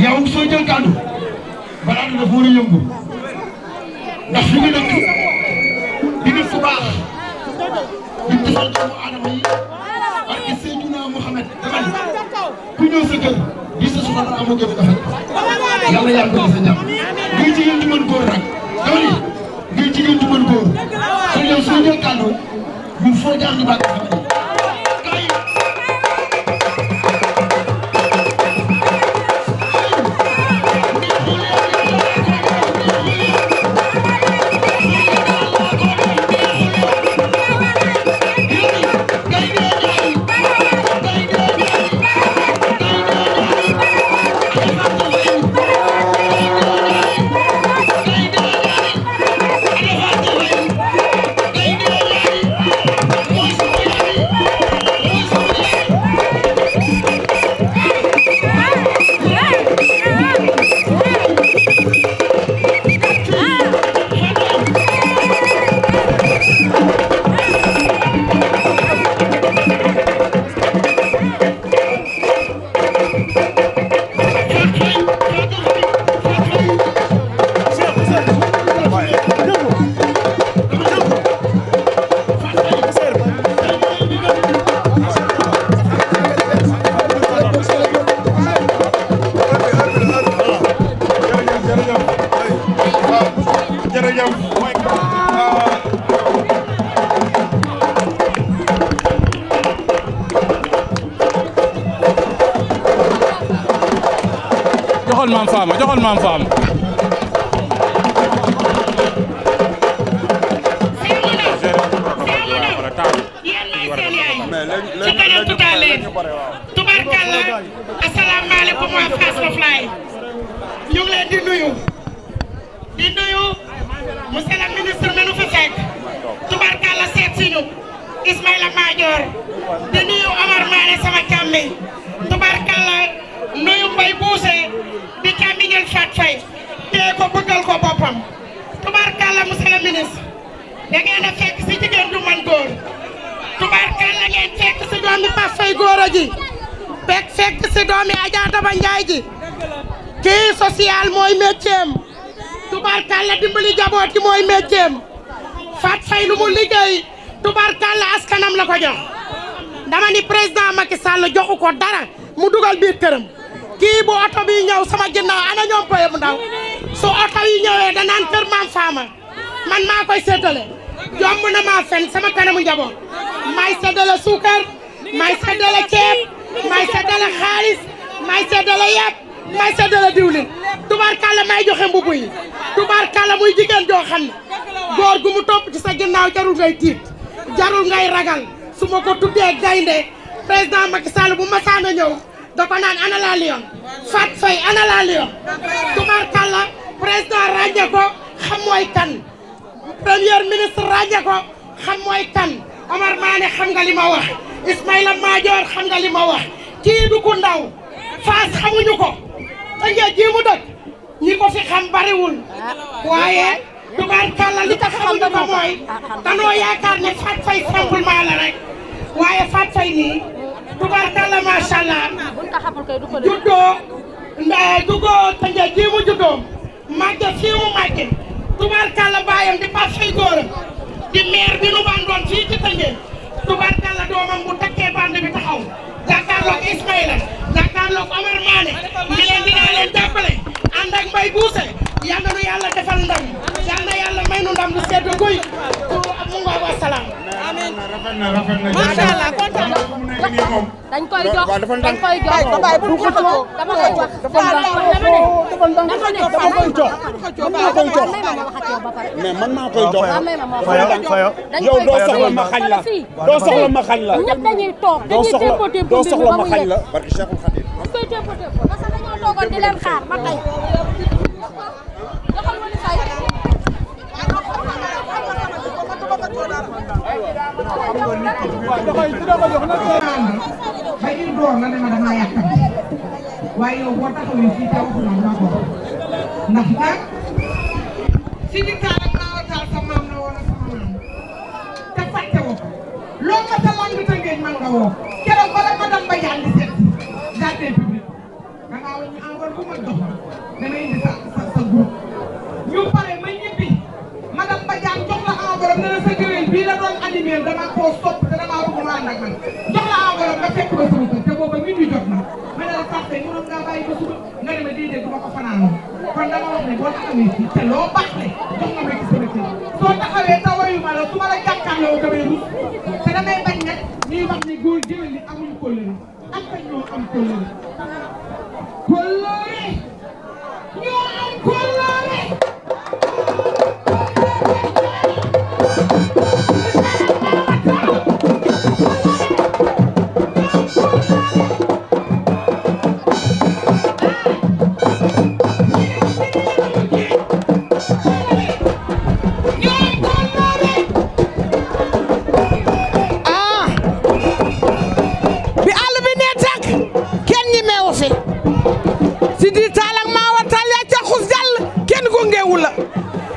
yow soo jël kàddu balaa dafa war a yëngu ndax fi nga dëkk di nit ku baax di defal doomu aadama yi parce que Seydina Mouhamed dama ne ku ñëw sa kër gis sa soxla amoo gën a defal yàlla yàlla ko sa ñam ngay jigéen di mën góor nag dama ne ngay jigéen di mën góor kon yow soo jël kàddu bu foo jaar di bàgg sama joxol maam Fama tubarkalla asalaamaaleykum waa Fass Noflaye ñu ngi leen di nuyu monsieur le ministre mi nu fi fekk tubarkalla seet si ñu Ismaïla Madior di nuyu Omar Mané sama càmmiñ tubarkalla nuyu Mbaye Bousse di càmmiñal Fat Faye tee ko bëggal ko boppam tubarkalla monsieur le ministre da ngeen a fekk si jigéen du man góor tubarkalla ngeen fekk si doomi Pape Faye góor ji fekk si doomi Adja Daba Ndiaye ji kii social mooy métier tubarkalla dimbali jaboot gi mooy métier Fat Faye lu mu liggéey tubarkalla askanam la ko jox dama ni président Macky Sall joxu ko dara mu dugal biir këram kii bu oto bi ñëw sama ginnaaw ana ñoom poye bu ndaw su oto yi ñëwee danaan kër maam Fama man maa koy séddale jomb na maa fen sama kanamu njaboot may séddale suukar may séddale ceeb may séddale xaalis may séddale yàpp may séddale diwlin tubarkalla may joxe mbubu yi tubarkalla muy jigéen joo xam ne góor gu mu topp ci sa ginnaaw jarul ngay tiit jarul ngay ragal su ma ko tuddee gaynde président Macky Sall bu masaana ñëw da ko naan ana la lion Fat Faye ana la lion tubarkalla président ràññe ko xam mooy kan premier ministre ràññe ko xam mooy kan Omar Mané xam nga li ma wax Ismaïla Madior xam nga li ma wax kii du ku ndaw Fass xamuñu ko tënkee ji mu dëkk ñi ko fi xam bariwul waaye tubarkalla li tax xamuñu ko mooy danoo yaakaar ne Fat Faye simplement la rek waaye Fat Faye nii tubarkalla macha allah juddoo tënkee ji mu juddoo màgge fii mu màgge tubarkalla baayam di Pape Faye góoram di maire bi nu bandoon fii ci Tëngéej tubarkalla doomam bu takkee bande bi taxaw jàkkaarloog Ismaïla jàkkaarloog Omar Mané mi leen dinaa leen jàppale ànd ak Mbaye Bousse yal na nu yàlla defal ndam yal na yàlla may nu ndam lu sedd guy mu ngoog wa salaam. rafet na macha allah kontaan na dañ koy jox dañ koy jox dama koy jox mais man maa koy jox yow doo soxla ma xañ la doo soxla ma xañ la ñëpp dañuy toog dañuy tempo tempo doo soxla ma xañ la barke Cheikhul Khadim dañ koy tempo tempo parce que dañoo toogoon di leen xaar ba tey doxal wali fay bay ñu door la ne ma dama yàqam waaye yow boo taxawee fii te waxu ma ko ndax nag si di taal ak naaw taal sa maam la woon ak sama maam loo ma sa lang Tëngéej man nga woo keroog bala madame Badiane di seet jardin public da ngaa wax ñu enveloppe bu ma jox dana indi sa groupe ñu pare ma ñibbi madame Badiane jox la enveloppe ne la sa géwél bii la doon animé dama koo sopp te dama bëgg mu ànd ak man jox la enveloppe nga fekk ba sama kër te booba mi ñu jot na ma ne la sax tey mënoon ngaa bàyyi ba suba nga ne ma déedéet du ma ko fanaanoo kon dama wax ne boo taxawee fii te loo baax le jox nga ma ci sama kër soo taxawee te wayuma la su ma la jàkkaarloo damay rus te damay bañ nag ñuy wax ni góor jëwél li amuñu kóllëre ak bañ ñoo am kóllëre kóllëre ñoo am kóllëre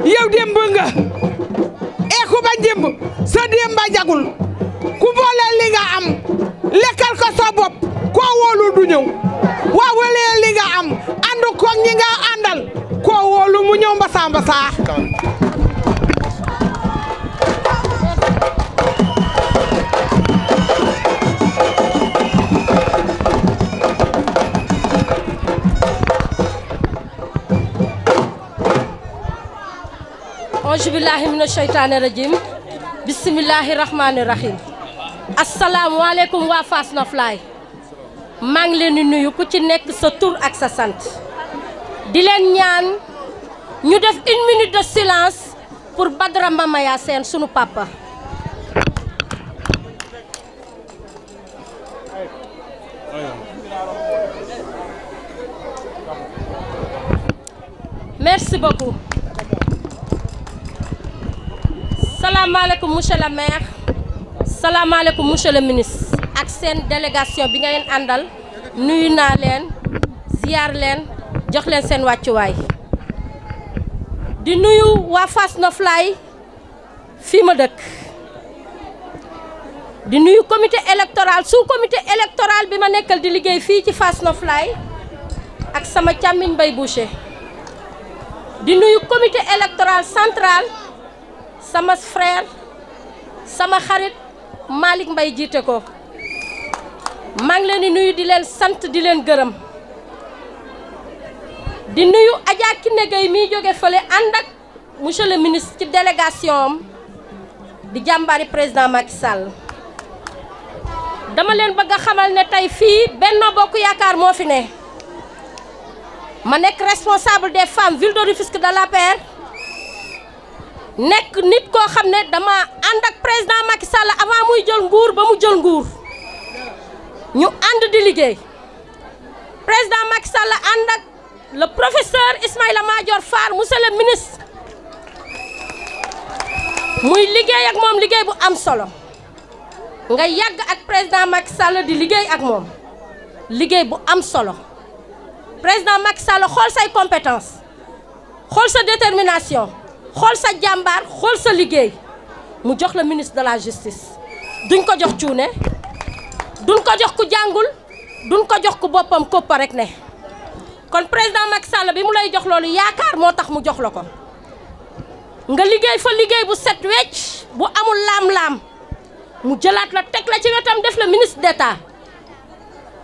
yow démb nga ku ba démb sa démb jagul ku boole li nga am lekkal ko sa bopp koo wóolu du ñëw waa wala li nga am àndu ko ñi nga àndal koo wóolu mu ñëw mbasa mbasa auzu billahi mina sheytaani rajim bismillahi rahmaani rahim asalaamualeykum waa Fass Noflaye maa ngi leen di nuyu ku ci nekk sa tur ak sa sant di leen ñaan ñu def 1 minute de silence pour Badara Mamaya Sène sunu papa merci beaucoup. salaamaaleykum monsieur le maire salaamaaleykum monsieur le ministre ak seen délégation bi nga leen àndal nuyu naa leen ziar leen jox leen seen wàccuwaay di nuyu waa Fass Noflaye fii ma dëkk di nuyu comité électoral sous comité électoral bi ma nekkal di liggéey fii ci Fass Noflaye ak sama càmmiñ Mbaye Boucher di nuyu comité électoral central sama frère sama xarit Malick Mbaye jiite ko maa ngi leen di nuyu di leen sant di leen gërëm di nuyu Adja Kiné Gueye miy jóge fële ànd ak monsieur le ministre ci délégation am di jàmbaari président Macky Sall dama leen bëgg a xamal ne tey fii Benno Bokk Yaakaar moo fi ne ma nekk responsable des femmes ville de Rufisque de l'APR nekk nit koo xam ne dama ànd ak président Macky Sall avant muy jël nguur ba mu jël nguur ñu ànd di liggéey président Macky Sall ànd ak le professeur Ismaïla Madior Fall monsieur le ministre muy liggéey ak moom liggéey bu am solo nga yàgg ak président Macky Sall di liggéey ak moom liggéey bu am solo président Macky Sall xool say compétence xool sa détermination xool sa jàmbaar xool sa liggéey mu jox la ministre de la justice duñ ko jox cuune duñ ko jox ku jàngul duñ ko jox ku boppam koppa rek ne kon président Macky Sall bi mu lay jox loolu yaakaar moo tax mu jox la ko nga liggéey fa liggéey bu set wecc bu amul laam-laam mu jëlaat la teg la ci wetam def la ministre d'État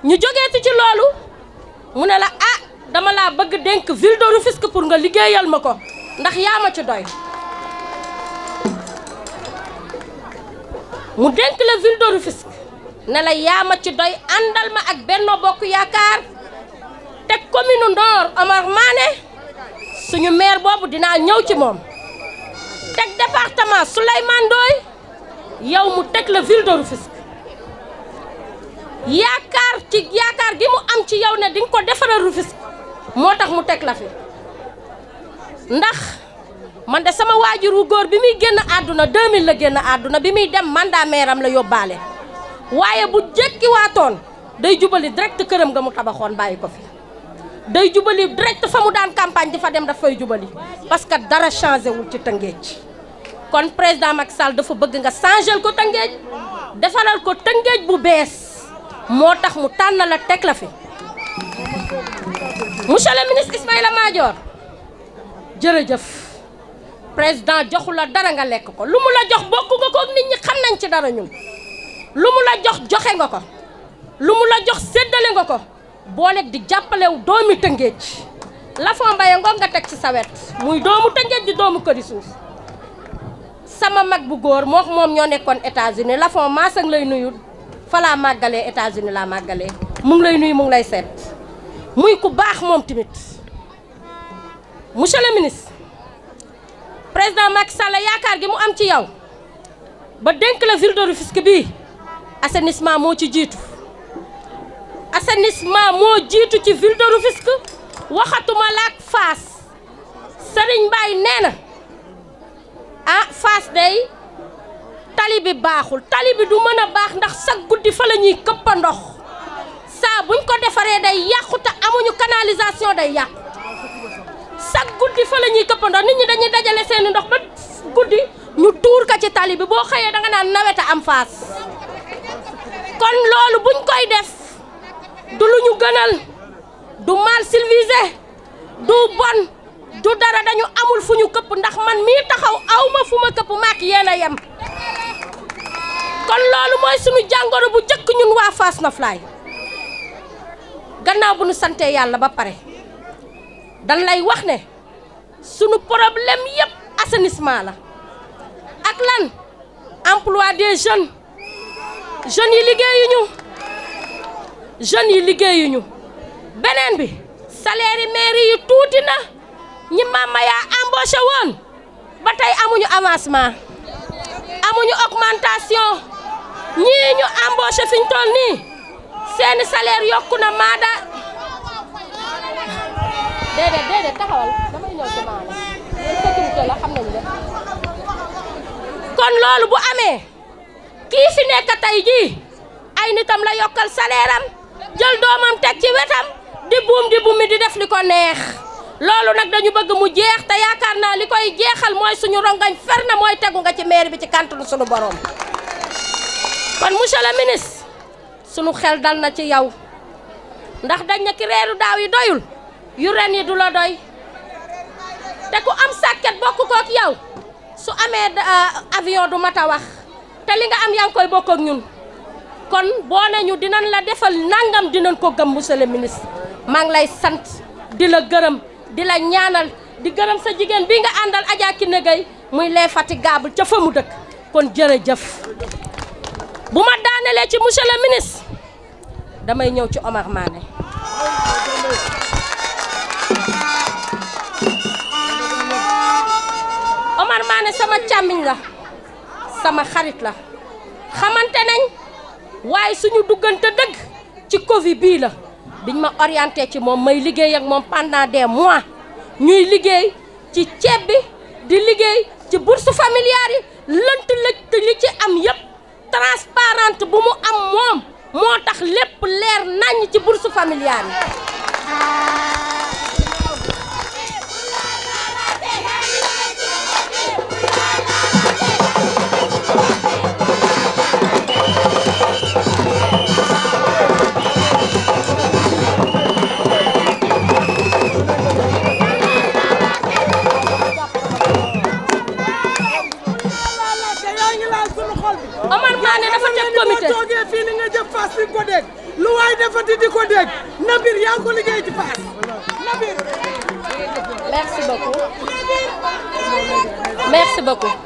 ñu jógeeti ci loolu mu ne la ah dama laa bëgg dénk ville de Rufisque pour nga liggéeyal ma ko ndax yaa ma ci doy mu dénk la ville de Rufisque ne la yaa ma ci doy àndal ma ak Benno Bokk Yaakaar teg commune Nord Omar Mané suñu maire boobu dinaa ñëw ci moom teg département Souleymane Ndoye yow mu teg la ville de Rufisque yaakaar gi mu am ci yow ne di nga ko defaral Rufisque moo tax mu teg la fi ndax man de sama waajur wu góor bi muy génn àdduna 2000 la génn àdduna bi muy dem mandat maire am la yóbbaale waaye bu jékki waatoon day jubali direct këram nga mu tabaxoon bàyyi ko fi day jubali direct fa mu daan campagne di fa dem daf fay jubali parce que dara changé wul ci Tëngéej kon président Macky Sall dafa bëgg nga changer ko Tëngéej defaral ko Tëngéej bu bees moo tax mu tànn la teg la fi monsieur le ministre Ismaïla Madior jërëjëf président joxu la dara nga lekk ko lu mu la jox bokku nga ko ak nit ñi xam nañ ci dara ñun lu mu la jox joxe nga ko lu mu la jox séddale nga ko booleeg di jàppalew doomi Tëngéej Lafon Mbaye ngoog nga teg ci sa wet muy doomu Tëngéej di doomu këri suuf sama mag bu góor moom ñoo nekkoon États-Unis Lafon maasang lay nuyu fa laa màggalee États-Unis laa màggalee mu ngi lay nuyu mu ngi lay seet muy ku baax moom tamit monsieur le ministre président Macky Sall yaakaar gi mu am ci yow ba dénk la ville de Rufisque bii assainissement moo ci jiitu assainissement moo jiitu ci ville de Rufisque waxatuma laak Fass Serigne Mbaye nee na Fass day tali bi baaxul tali bi du mën a baax ndax sa guddi fa la ñuy këppa ndox saa buñ ko defaree day yàqu te amuñu canalisation day yàqu sa guddi fa la ñuy këppa ndox nit ñi dañuy dajale seeni ndox ba guddi ñu tuur ka ci tali bi boo xëyee danga naan nawet a am Fass kon loolu buñ koy def du lu ñu gënal du mal civilisé du bon du dara dañu amul fu ñu këpp ndax man mii taxaw awma fu ma këpp maak yéen a yem kon loolu mooy sunu jàngoro bu jëkk ñun waa Fass Noflaye gannaaw bu nu santee yàlla ba pare dan lay wax ne sunu problème yépp assainissement la ak lan emploi des jeunes yi liggéeyuñu beneen bi salaire yi mairie yi tuuti na ñi mama yaa embauché woon ba tey amuñu avancement amuñu augmentation ñii ñu embauché fi ñu toll nii seeni salaire yokku na maada déedéet taxawal damay ñëw ci maana sécurité la xam nañu de kon loolu bu amee kii fi nekk tey jii ay nitam la yokkal salaire am jël doomam teg ci wetam di buum di def li ko neex loolu nag dañu bëgg mu jeex te yaakaar naa li koy jeexal mooy suñu rongañ fer na mooy tegu nga ci maire bi ci kàntanu suñu borom kon monsieur le ministre suñu xel dal na ci yow ndax dañ na ki reeru daaw yi doyul yu ren yi du la doy te ku am sàkket bokk kook yow su amee avion du mat a wax te li nga am yaa ngi koy bokk ak ñun kon boo nañu dinañ la defal nangam dinañ ko gëm monsieur le ministre maa ngi lay sant di la gërëm di la ñaanal di gërëm sa jigéen bi nga àndal Adja Kiné Gueye muy l'infatigable ca fa mu dëkk kon jërëjëf bu ma daanelee ci monsieur le ministre damay ñëw ci Omar Mané Omar Mané sama càmmiñ la sama xarit la xamante nañ waaye suñu duggante dëgg ci Covid bii la biñ ma orienté ci moom may liggéey ak moom pendant des mois ñuy liggéey ci ceeb bi di liggéey ci bourse familiale yi lënt li ci am yëpp transparente bu mu am moom moo tax lépp leer nañ ci bourse familiale yi Omar Mané dafa teg comité boo toogee fii ni nga jëf Fass di ko dégg lu waay dafa di ko dégg Nabir yaa ngi ko liggéey ci Fass Nabir. Merci beaucoup.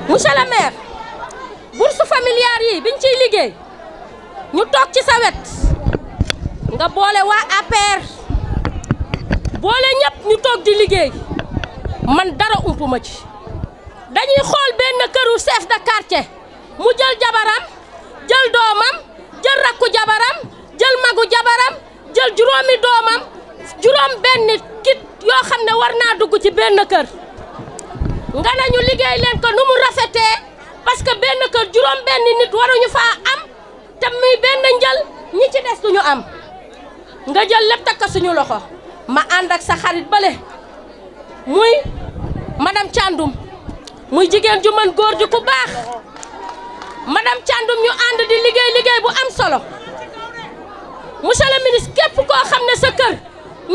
Monsieur le maire bourse familiale yi biñ ciy liggéey ñu toog ci sa wet nga boole waa APR boole ñëpp ñu toog di liggéey man dara ump ma ci dañuy xool benn këru chef de quartier mu jël jabaram jël doomam jël rakku jabaram jël magu jabaram jël juróomi doomam juróom benn kit yoo xam ne war naa dugg ci benn kër nga nañu liggéey leen ko nu mu rafetee parce que benn kër juróom benn nit waruñu faa am te muy benn njël ñi ci des duñu am nga jël lépp takk suñu loxo ma ànd ak sa xarit bale muy madame Thiandoum muy jigéen ju mën góor ju ku baax madame Thiandoum ñu ànd di liggéey bu am solo monsieur le ministre képp koo xam ne sa kër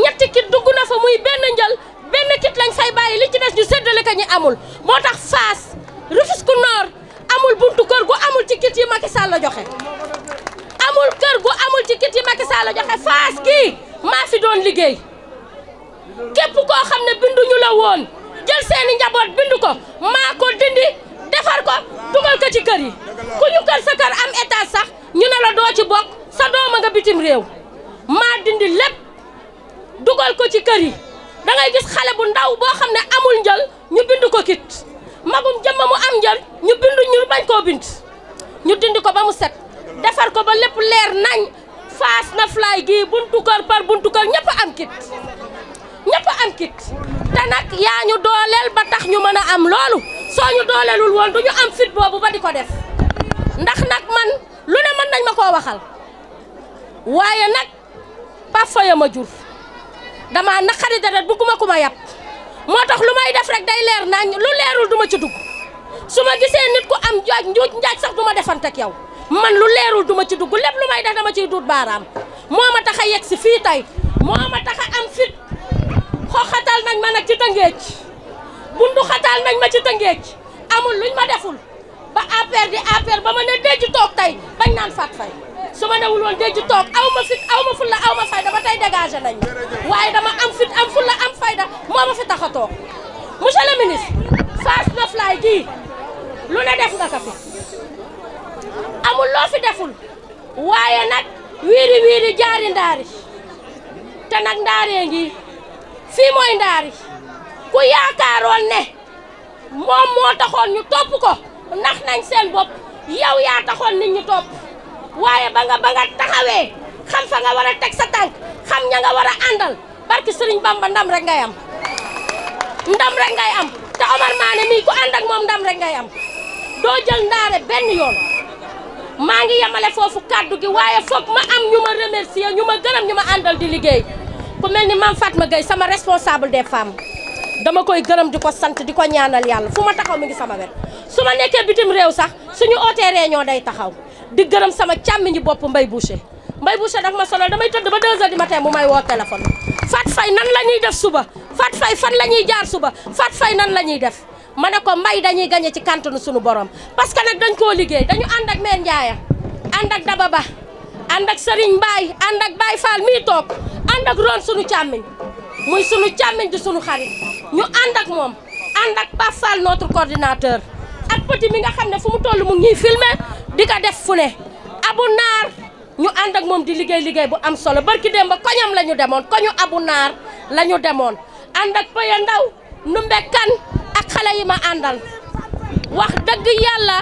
ñetti kit dugg na fa muy benn njël benn kit lañ fay bàyyi li ci des ñu séddale ko ñi amul moo tax Fass Rufisque Nord amul buntu kër gu amul ci kit yi Macky Sall la joxe amul kër gu amul ci kit yi Macky Sall la joxe Fass gii maa fi doon liggéey képp koo xam ne binduñu la woon jël seeni njaboot bindu ko maa ko dindi defar ko dugal ko ci kër yi ku ñu kër sa kër am état sax ñu ne la doo ci bokk sa dooma nga bitim réew maa dindi lépp dugal ko ci kër yi da ngay gis xale bu ndaw boo xam ne amul njël ñu bind ko kit magum jëmma mu am njël ñu bindu ñu bañ koo bind ñu dindi ko ba mu set defar ko ba lépp leer nañ Fass Noflaye gii buntu kër par buntu kër ñëpp am kit te nag yaa ñu dooleel ba tax ñu mën a am loolu soo ñu dooleelul woon du ñu am fit boobu ba di ko def ndax nag man lu ne mën nañ ma koo waxal waaye nag Pape Faye ma jur dama naqari deret bugguma ku ma yàpp moo tax lu may def rek day leer nañ lu leerul duma ci dugg su ma gisee nit ku am njuuj njaaj sax duma defante ak yow man lu leerul duma ci dugg lépp lu may def dama ciy duut baaraam moo ma tax a yegg si fii tey moo ma tax a am fit xoxatal nañ ma nag ci Tëngéej bundu xatal nañ ma ci Tëngéej amul luñ ma deful ba APR di APR ba ma ne déj toog tey bañ naan Fatou Faye su ma newul woon déj toog aw ma fit aw ma fulla aw ma fayda ba tey dégagé nañ waaye dama am fit am fulla am fayda moo ma fi tax a toog monsieur le ministre Fass Noflaye gii lu ne def nga ko fi amul loo fi deful waaye nag wiiri wiiri jaari ndaari te nag ndaaree ngi fii mooy ndaari ku yaakaaroon ne moom moo taxoon ñu topp ko ndax nañ seen bopp yow yaa taxoon nit ñu topp waaye ba nga taxawee xam fa nga war a teg sa tànk xam ña nga war a àndal barki Sëriñ Bamba ndam rek ngay am te Omar Mané mii ku ànd ak moom ndam rek ngay am doo jël ndaare benn yoon maa ngi yemale foofu kàddu gi waaye foog ma am ñu ma remercier ñu ma gërëm ñu ma àndal di liggéey ku mel ni Mame Fatma Gueye sama responsable des femmes dama koy gërëm di ko sant di ko ñaanal yàlla fu ma taxaw mi ngi sama wet su ma nekkee bitim réew sax suñu ootee réunion day taxaw di gërëm sama càmmiñu bopp Mbaye Boucher daf ma sonal damay tëdd ba 2 heures du matin mu may woo téléphone Fatou Faye nan la ñuy def suba Fatou Faye fan la ñuy jaar suba Fatou Faye nan la ñuy def ma ne ko mbay dañuy gagné ci kantanu suñu borom parce que nag dañ koo liggéey dañu ànd ak mère Ndiaye ànd ak Daba Ba ànd ak Serigne Mbaye ànd ak Baye Fall mii toog ànd ak Ron suñu càmmiñ muy suñu càmmiñ di suñu xarit ñu ànd ak moom ànd ak Pape Fall notre coordinateur ak petit mi nga xam ne fu mu toll mu ngi ñuy filmer di ko def fu ne Abou Naar ñu ànd ak moom di liggéey bu am solo barki dem ba koñam la ñu demoon koñu Abou Naar la ñu demoon ànd ak Paya Ndaw Numbe Kan ak xale yi ma àndal wax dëgg yàlla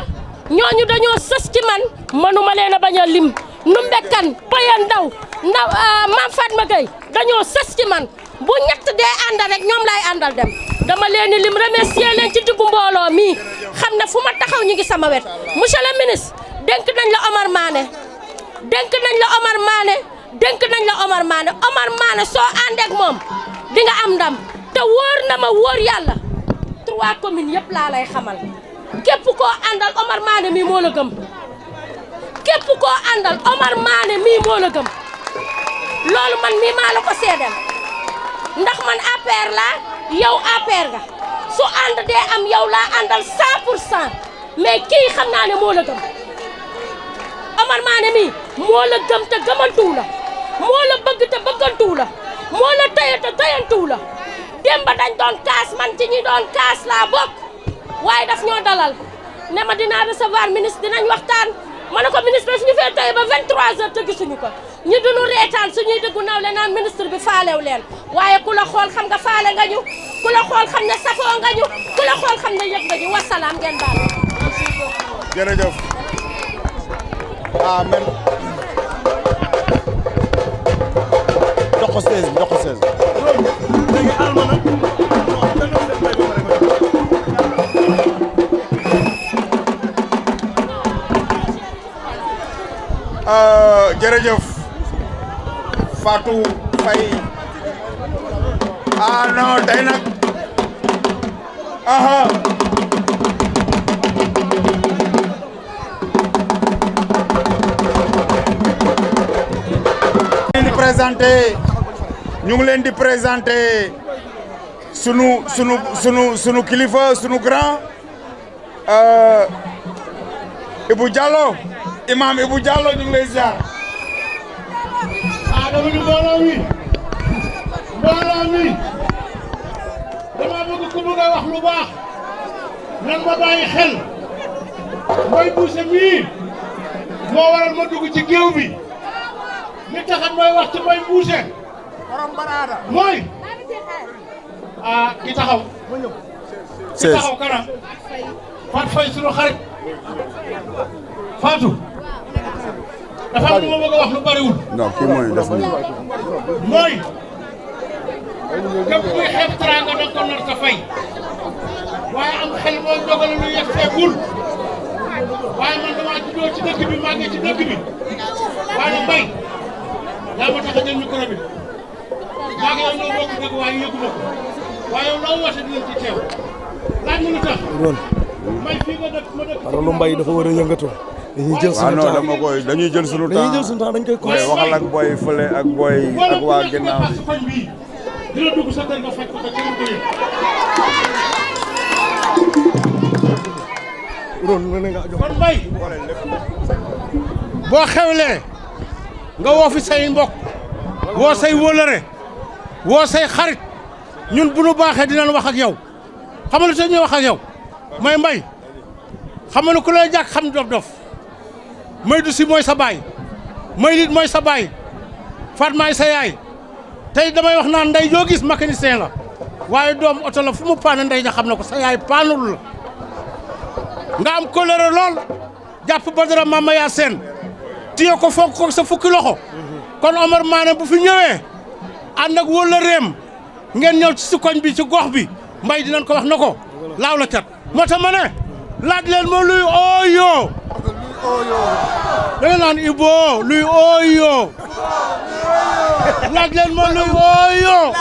ñooñu dañoo sës ci man mënuma leen a bañ a lim Numbe Kan Paya Ndaw Mame Fatma Gueye dañoo sës ci man bu ñett dee àndal rek ñoom laay àndal dem dama leen lim remercier leen ci diggu mbooloo mi xam ne fu ma taxaw ñu ngi sama wet monsieur le ministre dénk nañ la Omar Mané Omar Mané soo àndeek moom di nga am ndam te wóor na ma wóor yàlla 3 communes yëpp laa lay xamal képp koo àndal Omar Mané mii moo la gëm loolu man mii maa la ko seedeel ndax man APR laa yow APR nga su ànd dee am yow laa àndal 100% mais kii xam naa ne moo la gëm Omar Mané mii moo la gëm te gëmantuwu la moo la bëgg te bëggantuwu la moo la tëye te tëyantuwu la démb dañ doon kaas man ci ñi doon kaas laa bokk waaye daf ñoo dalal ne ma dinaa recevoir ministre dinañ waxtaan ma ne ko ministre suñu fee tey ba 23h te gisuñu ko ñu duñu reetaan suñuy dëggu naw le naan ministre bi faalew leen waaye ku la xool xam nga faale nga ñu ku la xool xam ne safoo nga ñu ku la xool xam ne yëg nga ñu wasalaam ngeen baal. jërëjëf amen jox ko 16 jox ko 16 léegi alma nag jërëjëf Fatou Faye ah non tey nag aha ñu ngi leen di présenter sunu kilifa sunu grand Ibou Diallo imam Ibou Diallo ñu ngi lay ziar. dama ni mbooloo mi dama bëgg ku bëgg a wax lu baax nan ma bàyyi xel mooy buuse mii moo waral ma dugg ci géew bi li taxat mooy wax ci mooy buuse mooy ki taxaw ki taxaw kana Fatou Faye sunu xarit Fatou dafa am lu ma bëgg a wax lu bariwul non kii mooy def ni mooy képp kuy xeeb teraanga da ko nar sa fay waaye am xel moo dogale lu yegg feegul waaye man damaa juddoo ci dëkk bi màggee ci dëkk bi waaye nag mbay yaa ma tax a jël micro bi maa ngi yow ñoo bokk dëgg waaye yëgu ma ko waaye yow loo woote dinañ ci teew laaj ma lu tax may fii nga dëkk ma dëkk Aralu Mbaye dafa war a yëngatu dañuy jël sunu temps dama koy dañuy jël sunu temps dañuy jël sunu temps dañ koy koy waxal ak boy fële ak boy ak waa ginnaaw bi dina dugg sa kër nga faj ko te kenn ko yëg ron nga ne nga jox kon Mbaye boo xewlee nga woo fi say mbokk woo say wólëre woo say xarit ñun bu nu baaxee dinañ wax ak yow xam nga lu tax ñuy wax ak yow mooy Mbaye xam nga ne ku lay jàkk xam dof may du si mooy sa baay may lit mooy sa baay Fatmaay sa yaay tey damay wax naan ndey joo gis mécanicien la waaye doom oto la fu mu paane ndey ja xam na ko sa yaay paanul la nga am colère lool jàpp Badara Mama yaa seen téye ko foog ko sa fukki loxo kon Omar Mané bu fi ñëwee ànd ak wala réem ngeen ñëw ci si koñ bi ci gox bi Mbaye dinañ ko wax na ko laaw la cat moo tax ma ne laaj leen ma luy ooyoo da nga naan Ibo luy ooyoo laaj leen ma luy ooyoo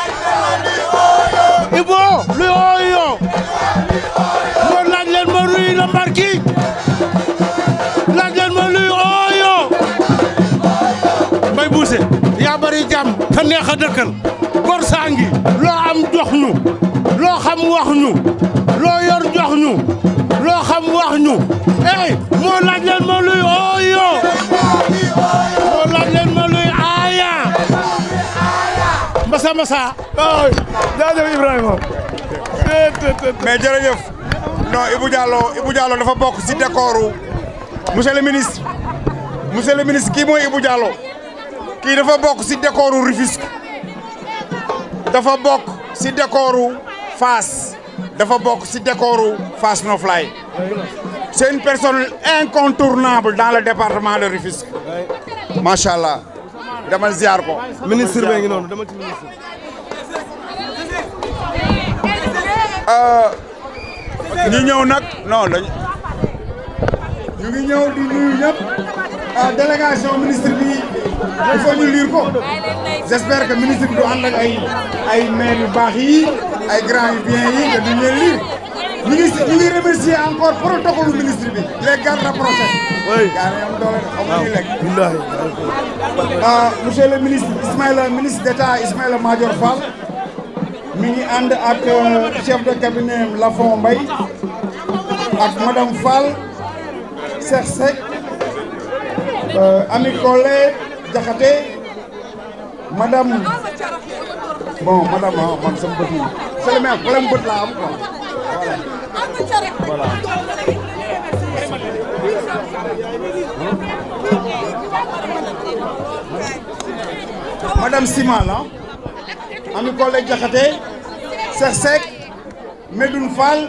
Ibo luy ooyoo moo laaj leen ma luy la mbarki laaj leen ma luy ooyoo Mbaye Bousse yaa bari jàmm te neex a dëkkal gor saa ngi loo am jox ñu loo xam wax ñu loo yor jox ñu loo xam wax ñu moo laaj leen ma luy ooyoo moo laaj leen ma luy aaya mbasa mbasa jaajëf Ibrahima mais jërëjëf non Ibou Diallo dafa bokk ci décoru monsieur le ministre kii mooy Ibou Diallo kii dafa bokk ci décoru Rufisque dafa bokk ci décoru Fass dafa bokk ci décoru Fass Noflaye c'est une personne incontournable dans le département de Rufisque macha allah demal ziar ko. ministre bi ngi noonu demal ci ministre. ñu ñëw nag non dañu ñu ngi ñëw di nuyu ñëpp délégation ministre bi il faut ñu lire ko j'espère que ministre bi du ànd ak ay maire yu baax yi ay grand yu bien yi te duñ leen lire ñu ngi remercier encore protocole ministre bi les gardes rapprochés. oui gars yi am doole xamuñu lekk. billahi monsieur le ministre d'État Ismaïla Madior Fall mi ngi ànd ak chef de cabinet Lafon Mbaye ak madame Fall Cheikh Seck Ami Collé Diakhaté madame man sama bët yi c'est le même problème bët laa am quoi voilà Madame Simal, Ami Collègue Diakhaté, Sersek, Medoun Fall,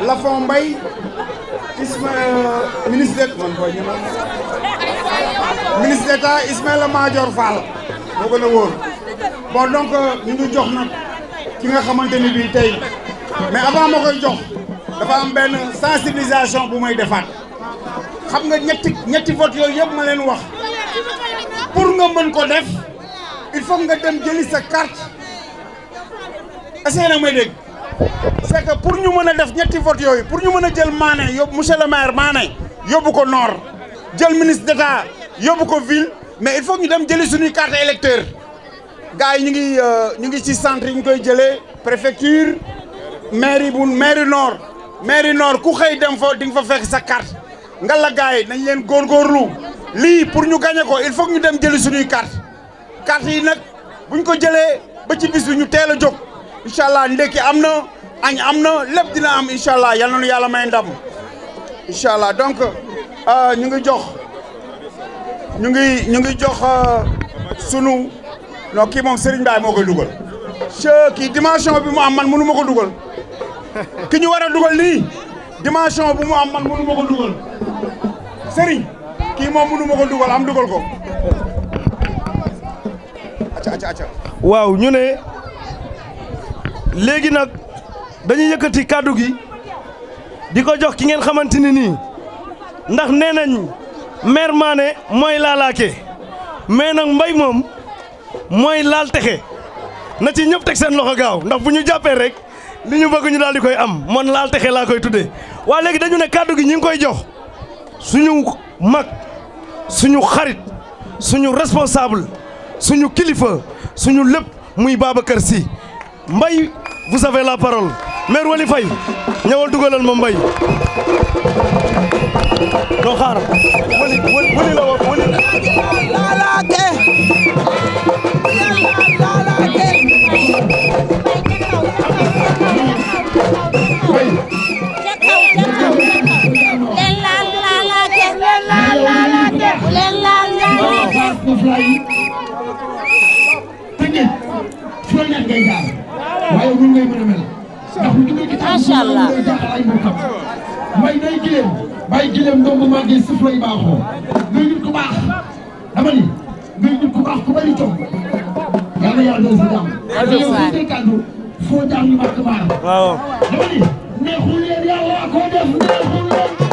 Lafon Mbaye, ministre d'État Ismaïla Madior Fall. Bon donc ñu ngi jox nag ki nga xamante ni bii tey mais avant ma koy jox dafa am benn sensibilisation bu may defaat xam nga ñetti vote yooyu yëpp ma leen wax pour nga mën ko def il faut nga dem jëli sa carte essayé nag may dégg c'est que pour ñu mën a def ñetti vote yooyu pour ñu mën a jël Mané yóbbu monsieur le maire Mané yóbbu ko nord jël ministre d'État yóbbu ko ville mais il faut ñu dem jëli suñuy carte électeur gars yi ñu ngi ci centre yi ñu koy jëlee préfecture mairie nord ku xëy dem fa di nga fa fekk sa carte nga la gars yi nañ leen góorgóorlu lii pour ñu gagné ko il faut ñu dem jëli suñuy carte yi nag buñ ko jëlee ba ci bis bi ñu teel a jóg incha allah ndekki am na añ am na lépp dina am incha allah yal na nu yàlla may ndam incha allah donc ñu ngi jox sunu non kii moom Serigne Ndiaye moo koy dugal kii dimension bi mu am man mënu ma ko dugal ki ñu war a dugal nii dimension bu mu am man mënu ma ko dugal Serigne kii moom mënu ma ko dugal am dugal ko acca waaw ñu ne léegi nag dañuy yëkkati kàddu gi di ko jox ki ngeen xamante ni nii ndax nee nañ maire Mané mooy laalaake mais nag Mbaye moom mooy laal texe na ci ñëpp teg seen loxo gaaw ndax bu ñu jàppee rek li ñu bëgg ñu daal di koy am man laal texe laa koy tuddee waa léegi dañu ne kàddu gi ñi ngi koy jox suñu mag suñu xarit suñu responsable suñu kilifa suñu lépp muy Babacar Sy Mbaye vous avez la parole maire Wali Faye ñëwal dugalal ma Mbaye doo xaaral wali la wax wali macha allah. Mbaye day gileem bàyyi gileem ndoom bu màggee suuf lay baaxoo ngay nit ku baax dama ni ngay nit ku baax ku bari coow yal na yàlla doon sa jàmm. yow su dee kàddu foo jàmm ñu màkk baar. waaw dama ni neexul leen yàlla ko def neexul leen.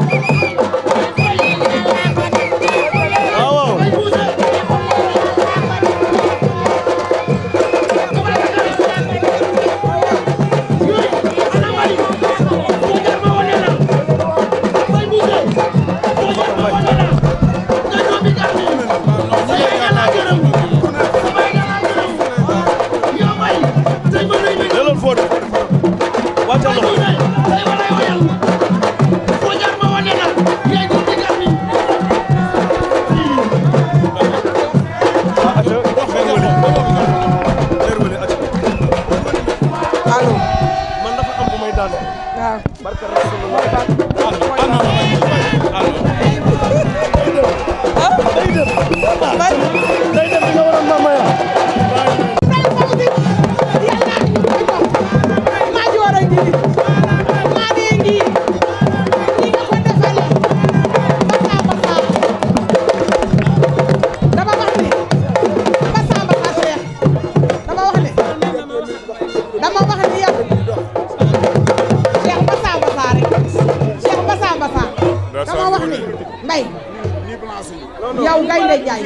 yow gaynde jaay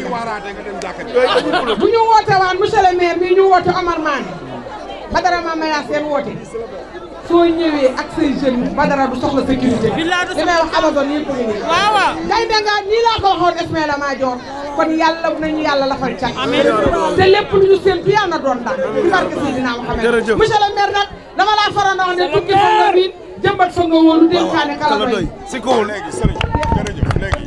bu ñu woote waan monsieur le maire mi ñu woote Omar Mané Badara Mamaya seen woote soo ñëwee ak say jeunes Badara du soxla sécurité li may wax Amazone yëpp ngi nii gaynde nga nii laa ko waxoon Ismaïla Madior kon yàlla nañu yàlla lafal cat te lépp lu ñu séntu yàlla na doon daal ci barke Seydina Mohamed monsieur le maire nag dama laa faral wax ne tukki fa nga biit jëmbat fa nga wóolu dénkaane kala doy si ko léegi sëriñ jërëjëf léegi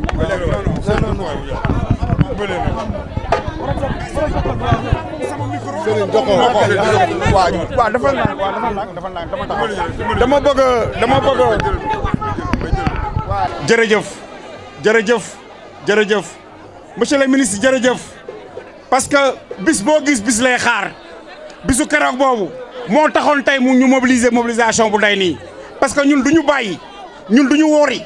waaw dafa dama bëgg jërëjëf monsieur le ministre jërëjëf parce que bis boo gis bis lay xaar bisu keroog boobu moo taxoon tey mu ñu mobilisation bu day nii parce que ñun du ñu bàyyi ñun du ñu woori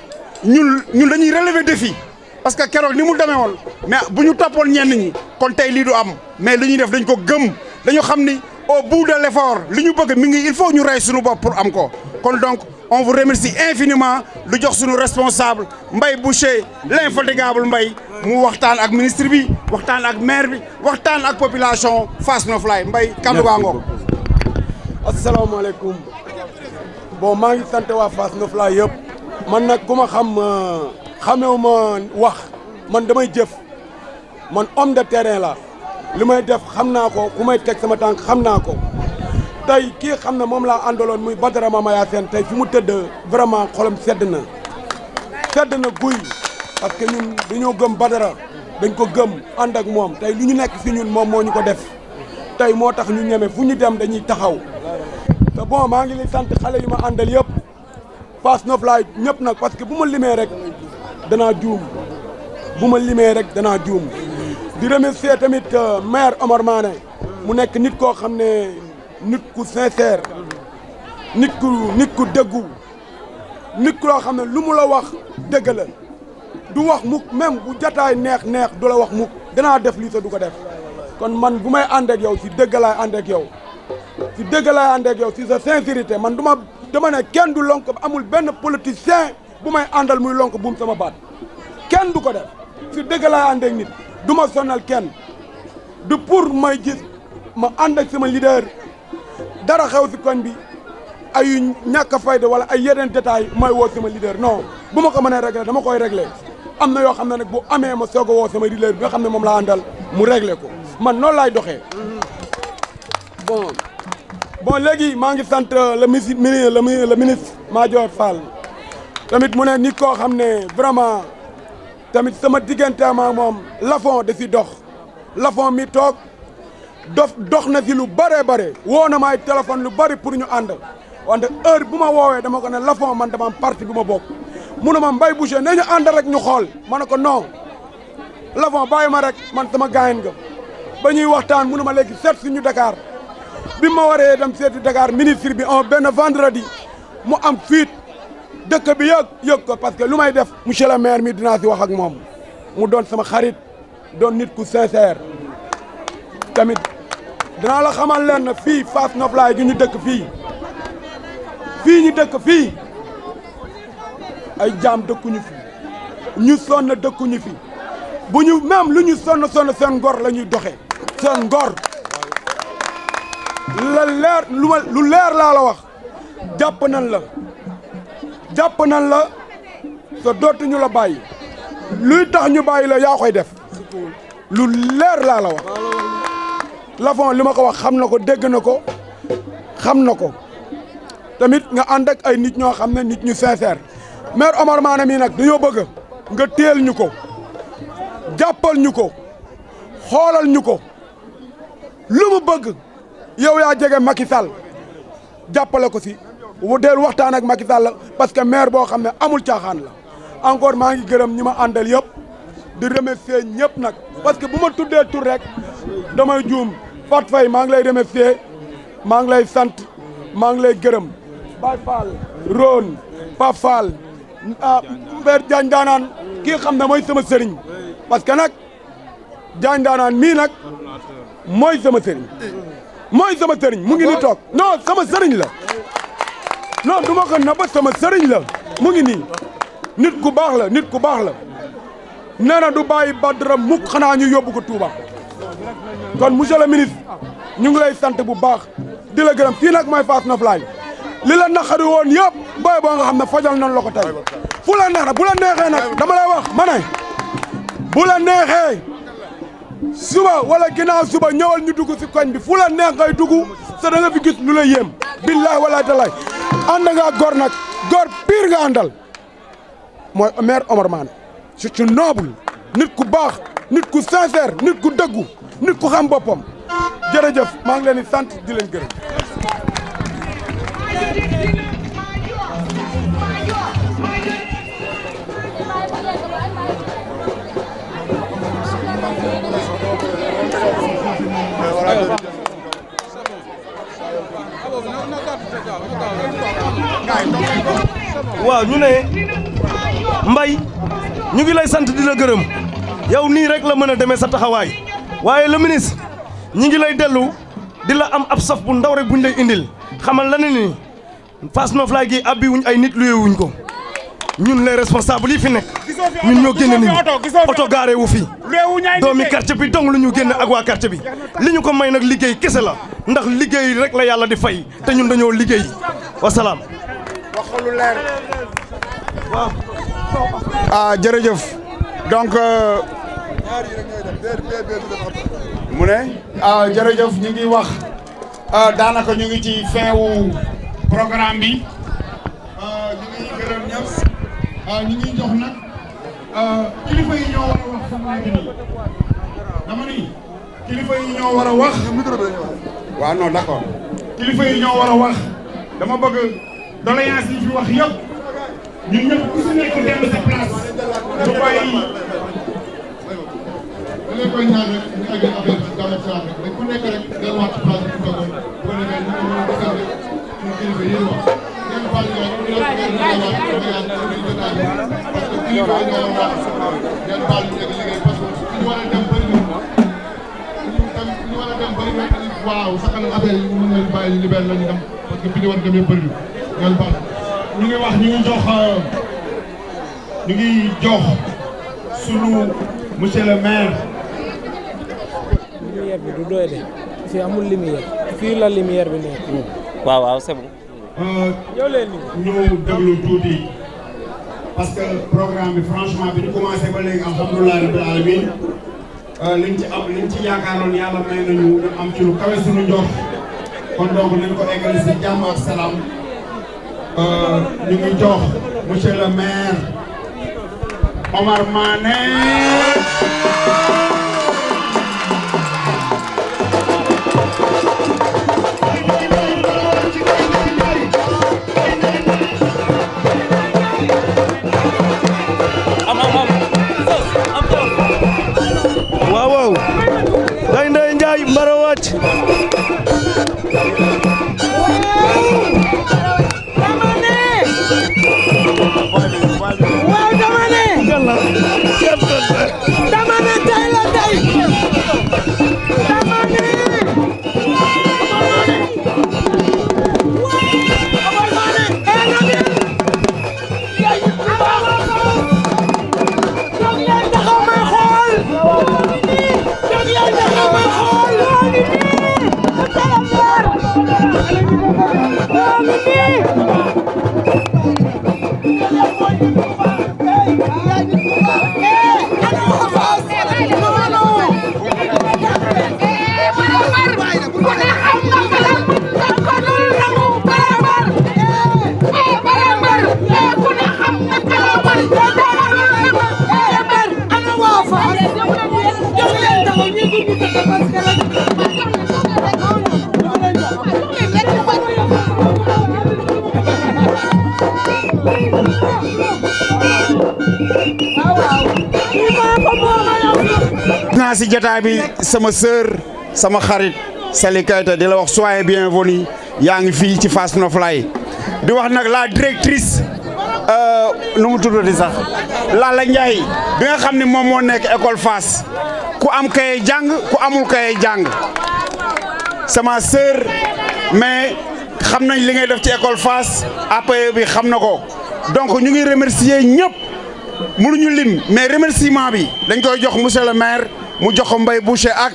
ñun dañuy relever défi parce que keroog ni mu demee woon mais bu ñu toppoon ñenn ñi kon tey lii du am mais li ñuy def dañ ko gëm dañu xam ni au bout de l'effort li ñu bëgg mi ngi il faut ñu rey suñu bopp pour am ko kon donc on vous remercie infiniment lu jox suñu responsable Mbaye Boucher l'infatigable Mbaye mu waxtaan ak ministre bi waxtaan ak maire bi waxtaan ak population Fass Noflaye Mbaye kaddu gaa ngoog. asalaamaaleykum bon maa ngi sant waa Fass Noflaye yëpp man nag ku ma xam xamewu ma wax man damay jëf man homme de terrain la li may def xam naa ko ku may teg sama tànk xam naa ko tey kii xam ne moom laa àndaloon muy Badara Mamaya Sène tey fi mu tëdd vraiment xolam sedd na guy parce que ñun dañoo gëm Badara dañ ko gëm ànd ak moom tey lu ñu nekk si ñun moom moo ñu ko def tey moo tax ñu ñeme fu ñu dem dañuy taxaw te bon maa ngi lay sant xale yu ma àndal yëpp Fass Noflaye ñëpp nag parce que bu ma limee rek danaa juum di remercier tamit maire Omar Mané mu nekk nit koo xam ne nit ku sincère nit ku dëggu nit ku loo xam ne lu mu la wax dëgg la du wax mukk même bu jataay neex du la wax mukk danaa def lii sa du ko def kon man bu may ànd ak yow si dëgg laay ànd ak yow si sa sincérité man dama ne kenn du lonk amul benn politicien bu may àndal muy lonk buum sama baat kenn du ko def si dëgg laay ànd ak nit du ma sonal kenn du pour may gis ma ànd ak sama leader dara xew si koñ bi ay ñàkk a fayda wala ay yeneen détails may woo sama leader non bu ma ko mënee régler dama koy régler am na yoo xam ne nag bu amee ma soog a woo sama leader bi nga xam ne moom laa àndal mu régler ko man noonu laay doxee bon léegi maa ngi sant le ministre Madior Fall tamit mu ne nit koo xam ne vraiment tamit sama diggante ma moom Lafon da si dox Lafon mi toog dox na si lu bare woo na ma ay téléphone lu bari pour ñu ànd wante heure bu ma woowee dama ko ne Lafon man dama am parti bu ma bokk mu ne ma Mbaye Boucher ne ñu ànd rek ñu xool ma ne ko non Lafon bàyyi ma rek man sama gaayen nga ba ñuy waxtaan mu ne ma léegi seet suñu Dakar bi ma waree dem seeti Dakar ministre bi benn vendredi mu am fuite dëkk bi yëg ko parce que lu may def monsieur le maire mi dinaa si wax ak moom mu doon sama xarit doon nit ku sincère tamit dinaa la xamal leen na fii Fass Noflaye gi ñu dëkk fii ñu dëkk fii ay jaam dëkkuñu fi ñu sonn dëkkuñu fi bu ñu même lu ñu sonn seen ngor la ñuy doxee seen ngor lu leer laa la wax jàpp nan la sa dootuñu la bàyyi luy tax ñu bàyyi la yaa koy def lu leer laa la wax Lafon li ma ko wax xam na ko dégg na ko xam na ko tamit nga ànd ak ay nit ñoo xam ne nit ñu sincère maire Omar Mané mii nag dañoo bëgg nga téel ñu ko jàppal ñu ko xoolal ñu ko lu mu bëgg yow yaa jege Macky Sall jàppale ko si deel waxtaan ak Macky Sall parce que maire boo xam ne amul caaxaan la encore maa ngi gërëm ñi ma àndal yëpp di remercier ñëpp nag parce que bu ma tuddee tur rek damay juum Fat Faye maa ngi lay remercier maa ngi lay sant maa ngi lay gërëm Baye Fall Ron Pape Fall Père Diagne Daanaan kii xam ne mooy sama sëriñ parce que nag Diagne Daanaan mii nag mooy sama sëriñ mu ngi ni toog non sama sëriñ la non du ma ko naba sama sëriñ la mu ngi nii nit ku baax la nee na du bàyyi Badara mukk xanaa ñu yóbbu ko Touba kon monsieur le ministre ñu ngi lay sant bu baax di la gërëm fii nag mooy Fass Noflaye li la naqari woon yëpp booy boo nga xam ne fajal nañ la ko tey fu la neex na bu la neexee nag dama lay wax ma ne bu la neexee suba wala ginnaaw suba ñëwal ñu dugg si koñ bi fu la neex ngay dugg sa da nga fi gis lu la yéem billahi wala talaay ànd nga gor nag gor pire nga àndal mooy maire Omar Mané c'est noble nit ku baax nit ku sincère nit ku dëggu nit ku xam boppam jërëjëf maa ngi leen di sant di leen gërëm. Thank you. waaw ñu ne Mbaye ñu ngi lay sant di la gërëm yow nii rek la mën a demee sa taxawaay waaye le ministre ñi ngi lay dellu di la am ab saf bu ndaw rek buñ lay indil xamal la ne ni Fass Noflaye gi abbi wuñ ay nit luye wuñ ko ñun les responsables yi fi nekk ñun ñoo génne nit ñi oto gaare wu fi doomi quartier bi dong lu ñu génne ak waa quartier bi li ñu ko may nag liggéey kese la ndax liggéey rek la yàlla di fay te ñun dañoo liggéey wasalaam. waxalu leer waaw. jërëjëf donc mu ne. jërëjëf ñu ngi wax daanaka ñu ngi ci fin wu programme bi ñu ngi gërëm ñëpp ñu ngi jox nag kilifa yi ñoo war a wax sama nekk nii dama ni kilifa yi ñoo war a wax. waaw non d'accord kilifa yi ñoo war a wax dama bëgg doléance yi fi wax yëpp ñun ñëpp ku si nekk dem sa place ñu bàyyi. da ngay koy ñaan rek ñu egg affaire bi dans le salaam rek mais ku nekk rek delluwaat ci place bi ñu toogoon bu ko defee ñu mën a desal rek suñu kilifa yi wax ngeen baal ñu wax ñu leen ngeen delluwaat ci jotaay bi parce que kilifa yi ñoo war a wax ngeen baal ñu egg liggéey parce que ñu war a dem bëri na ñu war a dem bëri na waaw sa kanam affaire yi mën nañu bàyyi libéré lañu dem parce que fi ñu war a dem yëpp bëri na ngeen baal ñu ngi wax ñu ngi jox sunu monsieur le maire. lumière bi du doy de fii amul lumière fii la lumière bi nekk. waaw waaw c'est bon. ñëw leen ñu déglu tuuti parce que programme bi franchement bi ñu commencé ba léegi alhamdulilah rabbil alamin liñ ci yaakaaroon yàlla may nañu ñu am ci lu kawe suñu njort kon donc nañ ko eggali si jàmm ak salaam ñu ngi jox monsieur le maire Omar Mané. waaw waaw Gaynde Njaay mbara wàcc waaw dama ne tey la tey dama ne naa si jotaay bi sama sœur sama xarit Sali Keita di la wax soyez bienvenue yaa ngi fii ci Fass Noflaye di wax nag la directrice nu mu tuddati sax Lalla Ndiaye bi nga xam ne moom moo nekk école Fass ku am kaye jàng ku amul kaye jàng sama sœur mais xam nañ li ngay def ci école Fass APE bi xam na ko donc ñu ngi remercier ñëpp mënuñu lim mais remerciement bi dañ koy jox monsieur le maire mu jox ko Mbaye Boucher ak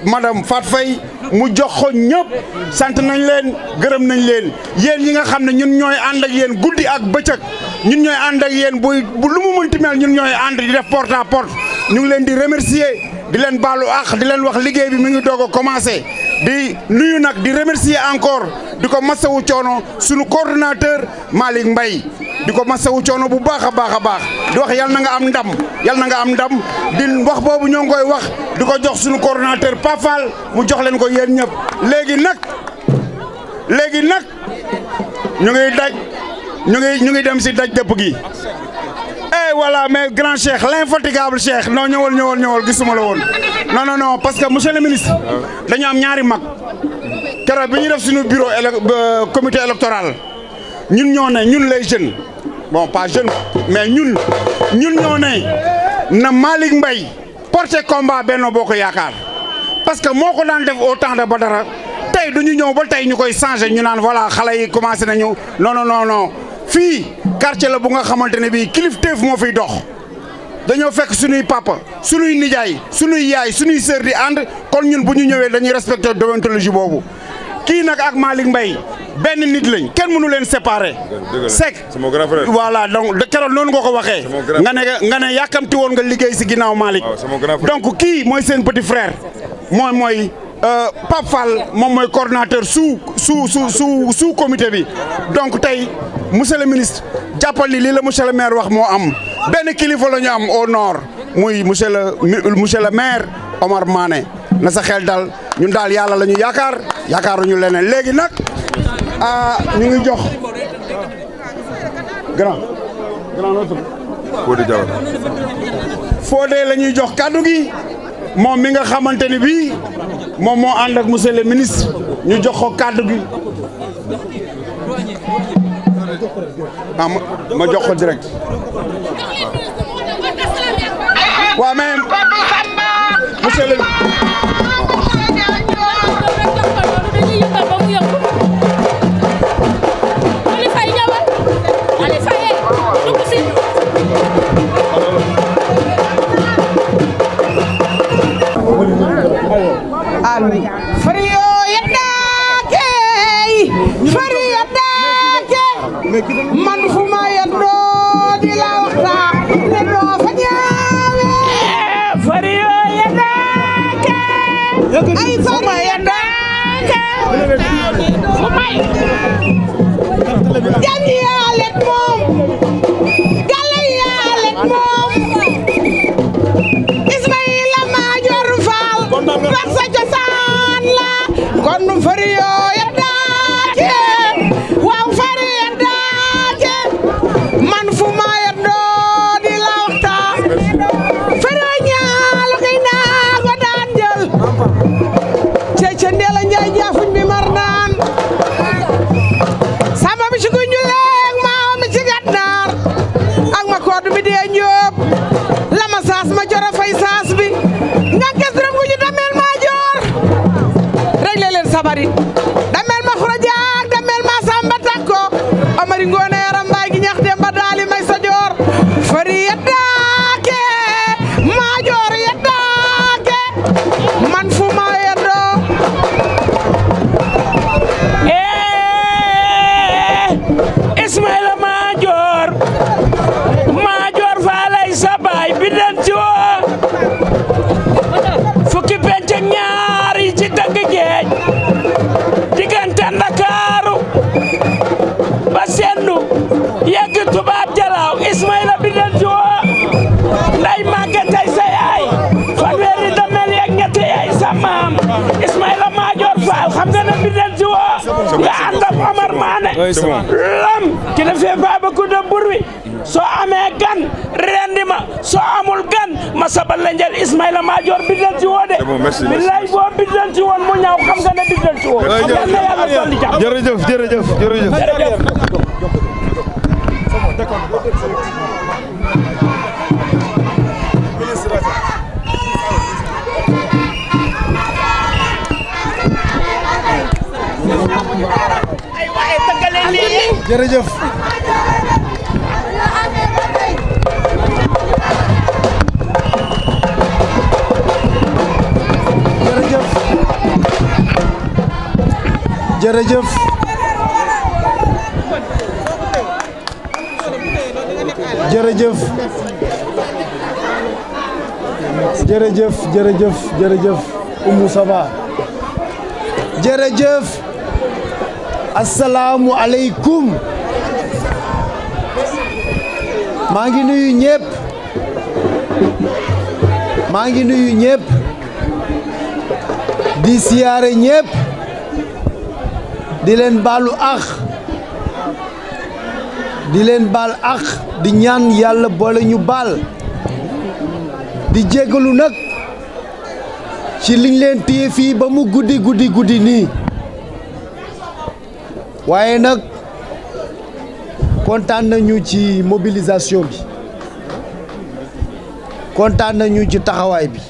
madame Fat Faye mu jox ko ñëpp sant nañ leen gërëm nañ leen yéen ñi nga xam ne ñun ñooy ànd ak yéen guddi ak bëccëg ñun ñooy ànd ak yéen bu lu mu mënti mel ñun ñooy ànd di def porte à porte ñu ngi leen di remercier di leen baalu ak di leen wax liggéey bi mi ngi doog a commencé di nuyu nag di remercier encore di ko masawu coono sunu coordonnateur Malick Mbaye di ko masawu coono bu baax a baax a baax di wax yal na nga am ndam yal na nga am ndam di wax boobu ñoo ngi koy wax di ko jox sunu coordonnateur Pafal mu jox leen ko yéen ñëpp léegi nag ñu ngi dem si daj dëpp gi eh voilà mais grand cheikh l'infatigable cheikh non ñëwal gisuma la woon non parce que monsieur le ministre dañu am ñaari mag keroog bi ñu def suñu bureau comité électoral ñun ñoo ne ñun les jeunes bon pas jeunes mais ñun ñoo ne na Malick Mbaye porté combat Benno Bokk Yaakaar parce que moo ko daan def au temps de Badara tey du ñu ñëw ba tey ñu koy changé ñu naan voilà xale yi commencé nañu non fii quartier la bu nga xamante ne bii kilifteef moo fiy dox dañoo fekk suñuy papa suñuy nijaay suñuy yaay suñuy sœur di ànd kon ñun bu ñu ñëwee dañuy respecté déontologie boobu kii nag ak Malick Mbaye benn nit lañ kenn mënu leen séparer. Seck c'est mon grand frère. voilà donc keroog noonu nga ko waxee. nga ne yàkkamti woon nga liggéey si ginnaaw Malick. donc kii mooy seen petit frère mooy Pape Fall moom mooy coordonnateur sous comité bi donc tey monsieur le ministre jàppal ni lii la monsieur le maire wax moo am benn kilifa la ñu am au nord muy monsieur le maire Omar Mané na sa xel dal ñun daal yàlla la ñu yaakaaruñu leneen léegi nag ñu ngi jox grand noo tudd Fodé Diawara Fodé la ñuy jox kàddu gi moom mi nga xamante ni bii moom moo ànd ak monsieur le ministre ñu jox ko kàddu gi ma jox ko direct waaw mais monsieur le Amin. Fariyo yadake, fari yadake. Man fuma yaddo di la waxta, ne do fa ñaawe. Fariyo yadake, ay fuma yadake. Fumay. Jangi yalet mom, gale yalet mom. Ismaïla Madior Fall. Kon fariyo yadake waaw fari yadake man fu ma yaddo di la waxta fariyo ñaalo kay naa ko daan jël cece Ndella Njaay jaafuñ bi mar naan sama bi ci ku ñuleeg maa mi ci gàddaar ak ma kood bi dee ñëpp la ma saas ma jora fay saas bi nga kes rem gu ñu dameel Madior sabari damel ma xurajaak damel ma samba takko amari ngoone yaram mbaay gi ñax dem ba daali may sa joor fari yaddaake Madior yaddaake man fu ma yaddo Ismaïla Madior faalay sa baay bi den ci woo fukki penc ak ñaar yi ci dëgg géej diggante Ndakaaru ba sendu yegg tubaab jalaaw Ismaïla bi den ci woo nday màgge tey sa yaay fanweeri damel yeeg ñetti yaay sa maam Ismaïla Madior Fall xam nga ne bi den ci woo nga ànd ak Omar Mané lam ki la fee baaba ku de bur wi soo amee gan rendi ma soo amul gan ma sabal la njël Ismaïla Madior bi den ci woo de billaay boo bi den ci woon mu ñaaw xam nga ne bi den ci woo yal na yàlla dolli jàmm jërëjëf jërëjëf jërëjëf jërëjëf jërëjëf jërëjëf Oumou Saba jërëjëf asalaamu aleykum maa ngi nuyu ñëpp di siyaare ñëpp di leen baalu ax di ñaan yàlla boole ñu baal di jéggalu nag ci liñ leen téye fii ba mu guddi nii waaye nag kontaan nañu ci mobilisation bi kontaan nañu ci taxawaay bi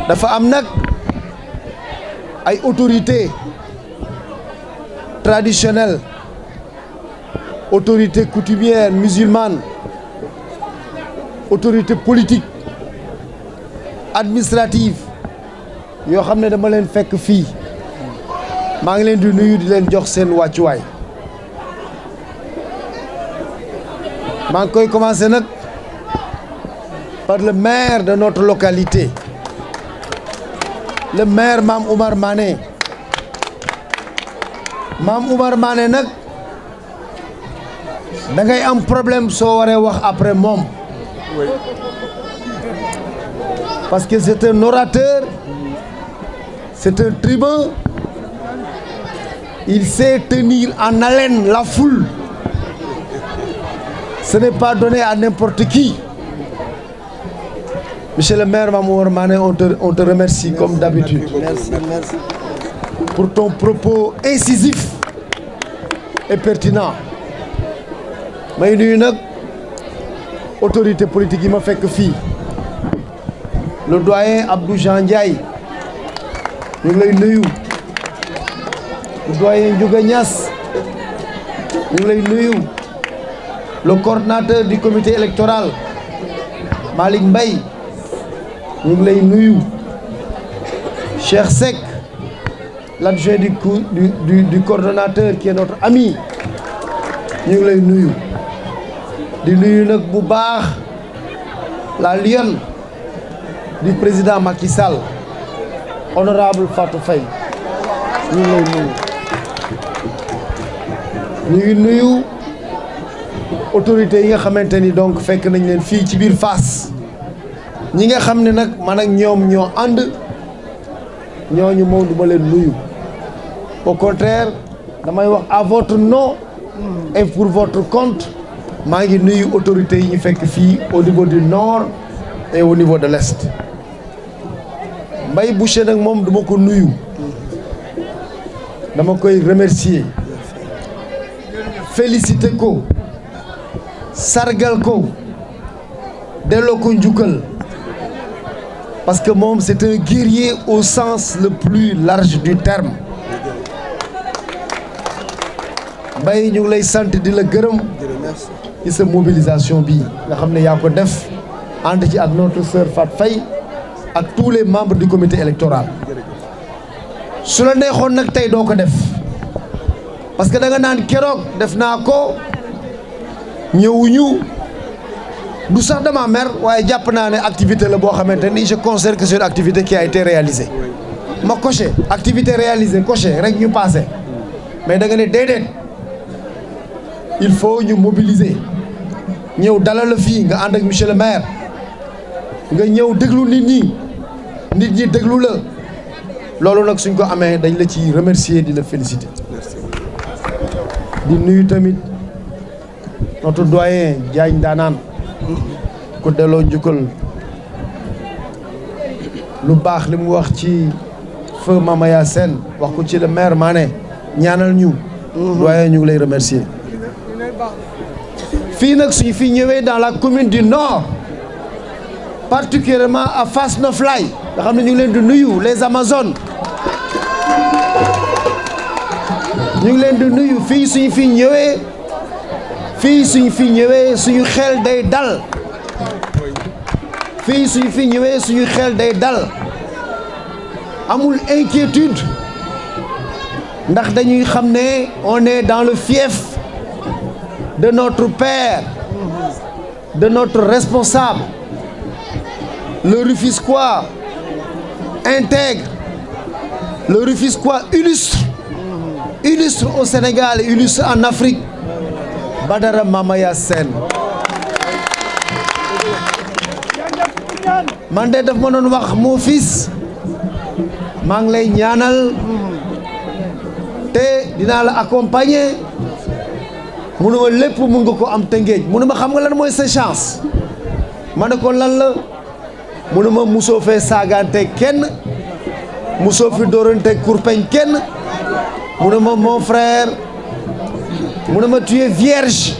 dafa am nag ay autorités traditionnelles autorités coutumières musulmanes autorités politiques administratives yoo xam ne dama leen fekk fii maa ngi leen di nuyu di leen jox seen wàccuwaay maa ngi koy commencer nag par le maire de notre localité le maire Mame Oumar Mané Mame Oumar Mané nag da ngay am problème soo waree wax après moom parce que c'est un orateur c'est un tribun il sait tenir en haleine la foule ce n'est pas donné à n'importe qui. Monsieur le maire Mame Oumar Mané, on te remercie comme d'habitude. Merci, merci. Pour ton propos incisif et pertinent. may nuyu nag autorité politique yi ma fekk fii le doyen Abdou Jean Ndiaye ñu ngi lay nuyu le doyen Ndiouga Niass ñu ngi lay nuyu le coordinateur du comité électoral Malick Mbaye ñu ngi lay nuyu Cheikh Seck l'adjoint du coordonnateur qui est notre ami ñu ngi lay nuyu di nuyu nag bu baax la lionne du président Macky Sall honorable Fatou Faye ñu ngi lay nuyu ñu ngi nuyu autorités yi nga xamante ni donc fekk nañ leen fii ci biir Fass ñi nga xam ne nag man ak ñoom ñoo ànd ñooñu moom du ma leen nuyu au contraire damay wax à votre nom et pour votre compte maa ngi nuyu autorités yi ñu fekk fii au niveau du nord et au niveau de l'est Mbaye Boucher nag moom duma ko nuyu dama koy remercier féliciter ko sargal ko delloo ko njukkal parce que moom c'est un guerrier au sens le plus large du terme Mbaye ñu ngi lay sant di la gërëm ci sa mobilisation bi nga xam ne yaa ko def ànd ci ak notre sœur Fat Faye ak tous les membres du comité électoral su la neexoon nag tey doo ko def parce que da nga naan keroog def naa ko ñëwuñu du sax dama mer waaye jàpp naa ne activité la boo xamante ni je considère que c'est une activité qui a été réalisée ma coché activité réalisée coché rek ñu passé mais da nga ne déedéet il faut ñu mobiliser ñëw dalal la fii nga ànd ak monsieur le maire nga ñëw déglu nit ñi déglu la loolu nag suñ ko amee dañ la ci remercier di la féliciter di nuyu tamit notre doyen Diagne Daanaan ko delloo njukkal lu baax li mu wax ci feu Mamaya Sène wax ko ci le maire Mané ñaanal ñu doyen ñu ngi lay remercier fii nag suñu fi ñëwee dans la commune du Nord particulièrement à Fass Noflaye nga xam ne ñu ngi leen di nuyu les Amazones ñu ngi leen di nuyu fii suñu fi ñëwee suñu xel day dal fii suñu fi ñëwee suñu xel day dal amul inquiétude ndax dañuy xam ne on est dans le fief de notre père de notre responsable le Rufisquois intègre le Rufisquois illustre au Sénégal et illustre en Afrique Badara Mamaya Sène man de daf ma doon wax mon fils maa ngi lay ñaanal te dinaa la accompagner munuma lépp mun nga ko am Tëngéej munuma xam nga lan mooy sa chance ma ne ko lan la munuma musoo fee saagante kenn musoo fi dóorante kurpeñ kenn Mon frère, tu es vierge.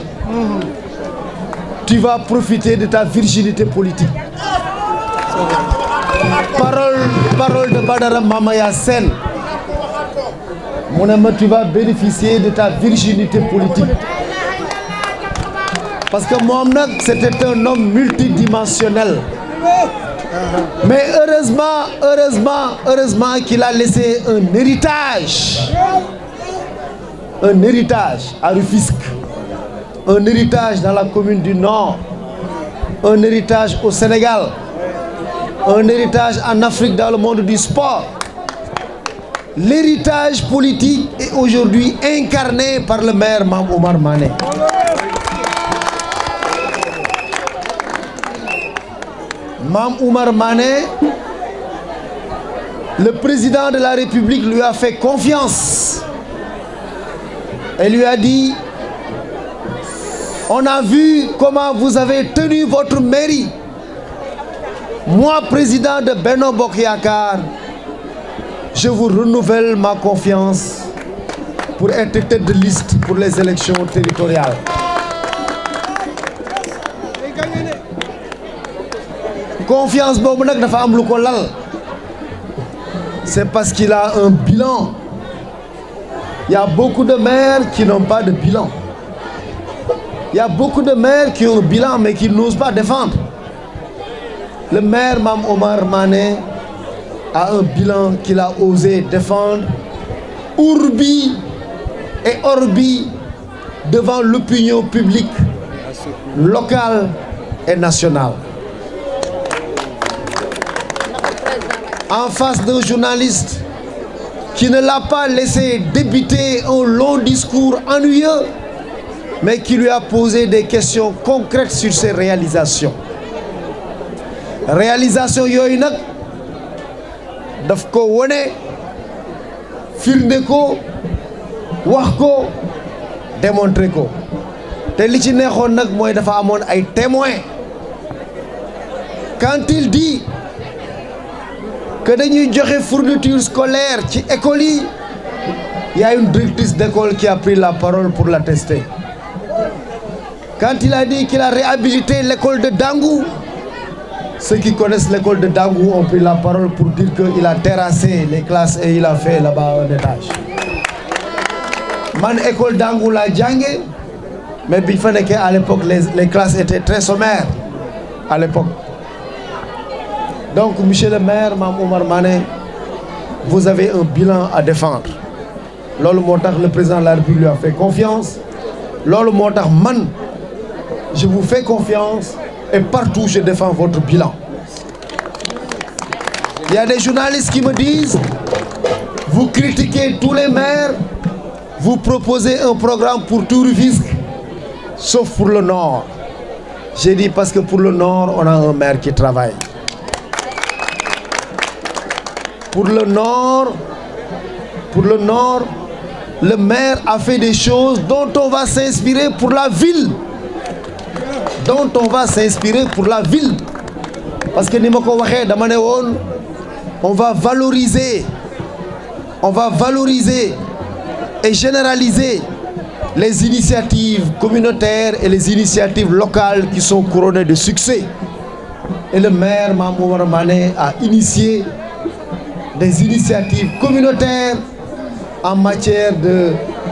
Tu vas profiter de ta virginité politique. Parole de Badara Mamaya Sen. Tu vas bénéficier de ta virginité politique. Parce que Mohamed, c'était un homme multidimensionnel. Mais heureusement qu'il a laissé un héritage. Un héritage à Rufisque. Un héritage dans la commune du Nord. Un héritage au Sénégal. Un héritage en Afrique dans le monde du sport. L'héritage politique est aujourd'hui incarné par le maire Mame Oumar Mané. Mame Oumar Mané, le président de la République lui a fait confiance et lui a dit: on a vu comment vous avez tenu votre mairie. Moi, président de Benno Bokk Yakaar, je vous renouvelle ma confiance pour être tête de liste pour les élections territoriales. Confiance boobu nag dafa am lu ko lal. C'est parce qu'il a un bilan. Il y a beaucoup de maires qui n'ont pas de bilan. Il y a beaucoup de maires qui ont un bilan mais qui n'osent pas défendre. Le maire Mame Oumar Mané a un bilan qu'il a osé défendre urbi et orbi devant l'opinion publique locale et nationale. En face d'un journaliste qui ne l'a pas laissé débiter un long discours ennuyeux, mais qui lui a posé des questions concrètes sur ses réalisations. Réalisation yooyu nag daf ko wone, firnde ko, wax ko, démontrer ko. Te li ci neexoon nag mooy dafa amoon ay témoins. Quand il dit que dañuy joxe fourniture scolaire ci école yi, il y a une directrice d'école qui a pris la parole pour l'attester. Quand il a dit qu'il a réhabilité l'école de Dangou, ceux qui connaissent l'école de Dangou ont pris la parole pour dire qu'il a terrassé les classes et il a fait là-bas un étage. Man école Dangou l'a jànge, mais bi fa nekkee à l'époque les classes étaient très sommaires à l'époque. Donc monsieur le maire Mame Oumar Mané, vous avez un bilan à défendre. Loolu moo tax le président de la République lui a fait confiance. Loolu moo tax man je vous fais confiance et partout je défends votre bilan. Il y a des journalistes qui me disent: vous critiquez tous les maires, vous proposez un programme pour tout Rufisque, sauf pour le Nord. J'ai dit parce que pour le Nord, on a un maire qui travaille. Pour le Nord, le maire a fait des choses dont on va s'inspirer pour la ville. Parce que ni ma ko waxee dama ne woon, on va valoriser et généraliser les initiatives communautaires et les initiatives locales qui sont couronnées de succès. Et le maire Mame Oumar Mané a initié des initiatives communautaires en matière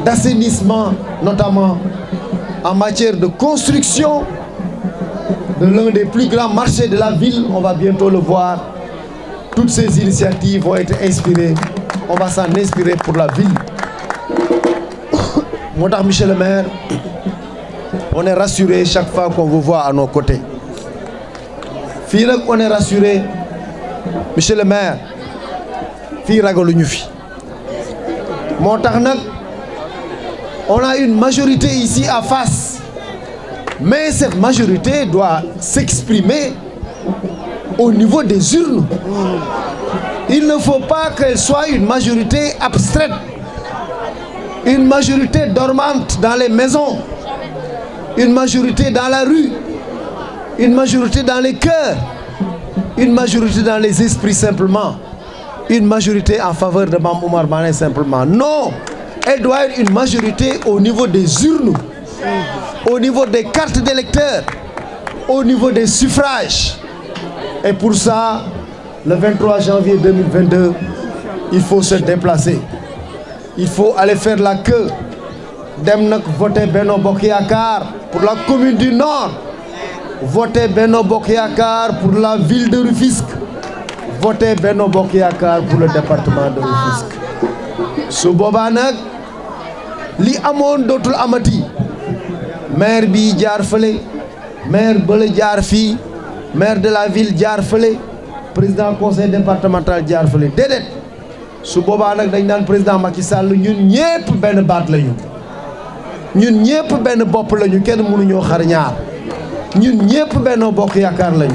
d'assainissement, notamment en matière de construction de l'un des plus grands marchés de la ville. On va bientôt le voir. Toutes ces initiatives vont être inspirées. On va s'en inspirer pour la ville. Moo tax monsieur le maire, on est rassuré chaque fois qu'on vous voit à nos côtés. Fii nag on est rassuré, monsieur le maire, fii ragaluñu fi. Moo tax nag on a une majorité ici à Fass, mais cette majorité doit s'exprimer au niveau des urnes. Il ne faut pas qu'elle soit une majorité abstraite, une majorité dormante dans les maisons, une majorité dans la rue, une majorité dans les cœurs, une majorité dans les esprits simplement, une majorité en faveur de Mame Oumar Mané simplement. Non, elle doit être une majorité au niveau des urnes, au niveau des cartes d'électeurs, au niveau des suffrages. Et pour ça, le 23 janvier 2022, il faut se déplacer. Il faut aller faire la queue. Dem nak voter Benno Bokk Yaakaar pour la commune du Nord. Voter Benno Bokk Yaakaar pour la ville de Rufisque. Voter Benno Bokk Yaakaar pour le département de Rufisque. Su boobaa nag li amoon dootul amati. Maire bi jaar fële, maire bële jaar fii, maire de la ville jaar fële, président conseil départemental jaar fële. Déedéet su boobaa nag dañ naan président Macky Sall ñun ñépp benn baat lañu. ñun ñépp benn bopp lañu, kenn mënuñoo xar ñaar. ñun ñépp Benno Bokk Yaakaar lañu.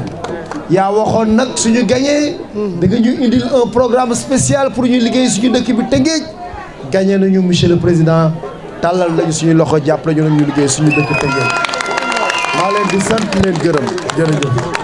yaa waxoon nag suñu gagné da nga ñu indil un programme spécial pour ñu liggéey suñu dëkk bi Tëngéej. Gagné nañu monsieur le président, tàllal nañu suñu loxo jàppale ñu liggéey suñu dëkk Tëngéej. maa leen di sant leen gërëm jërëjëf.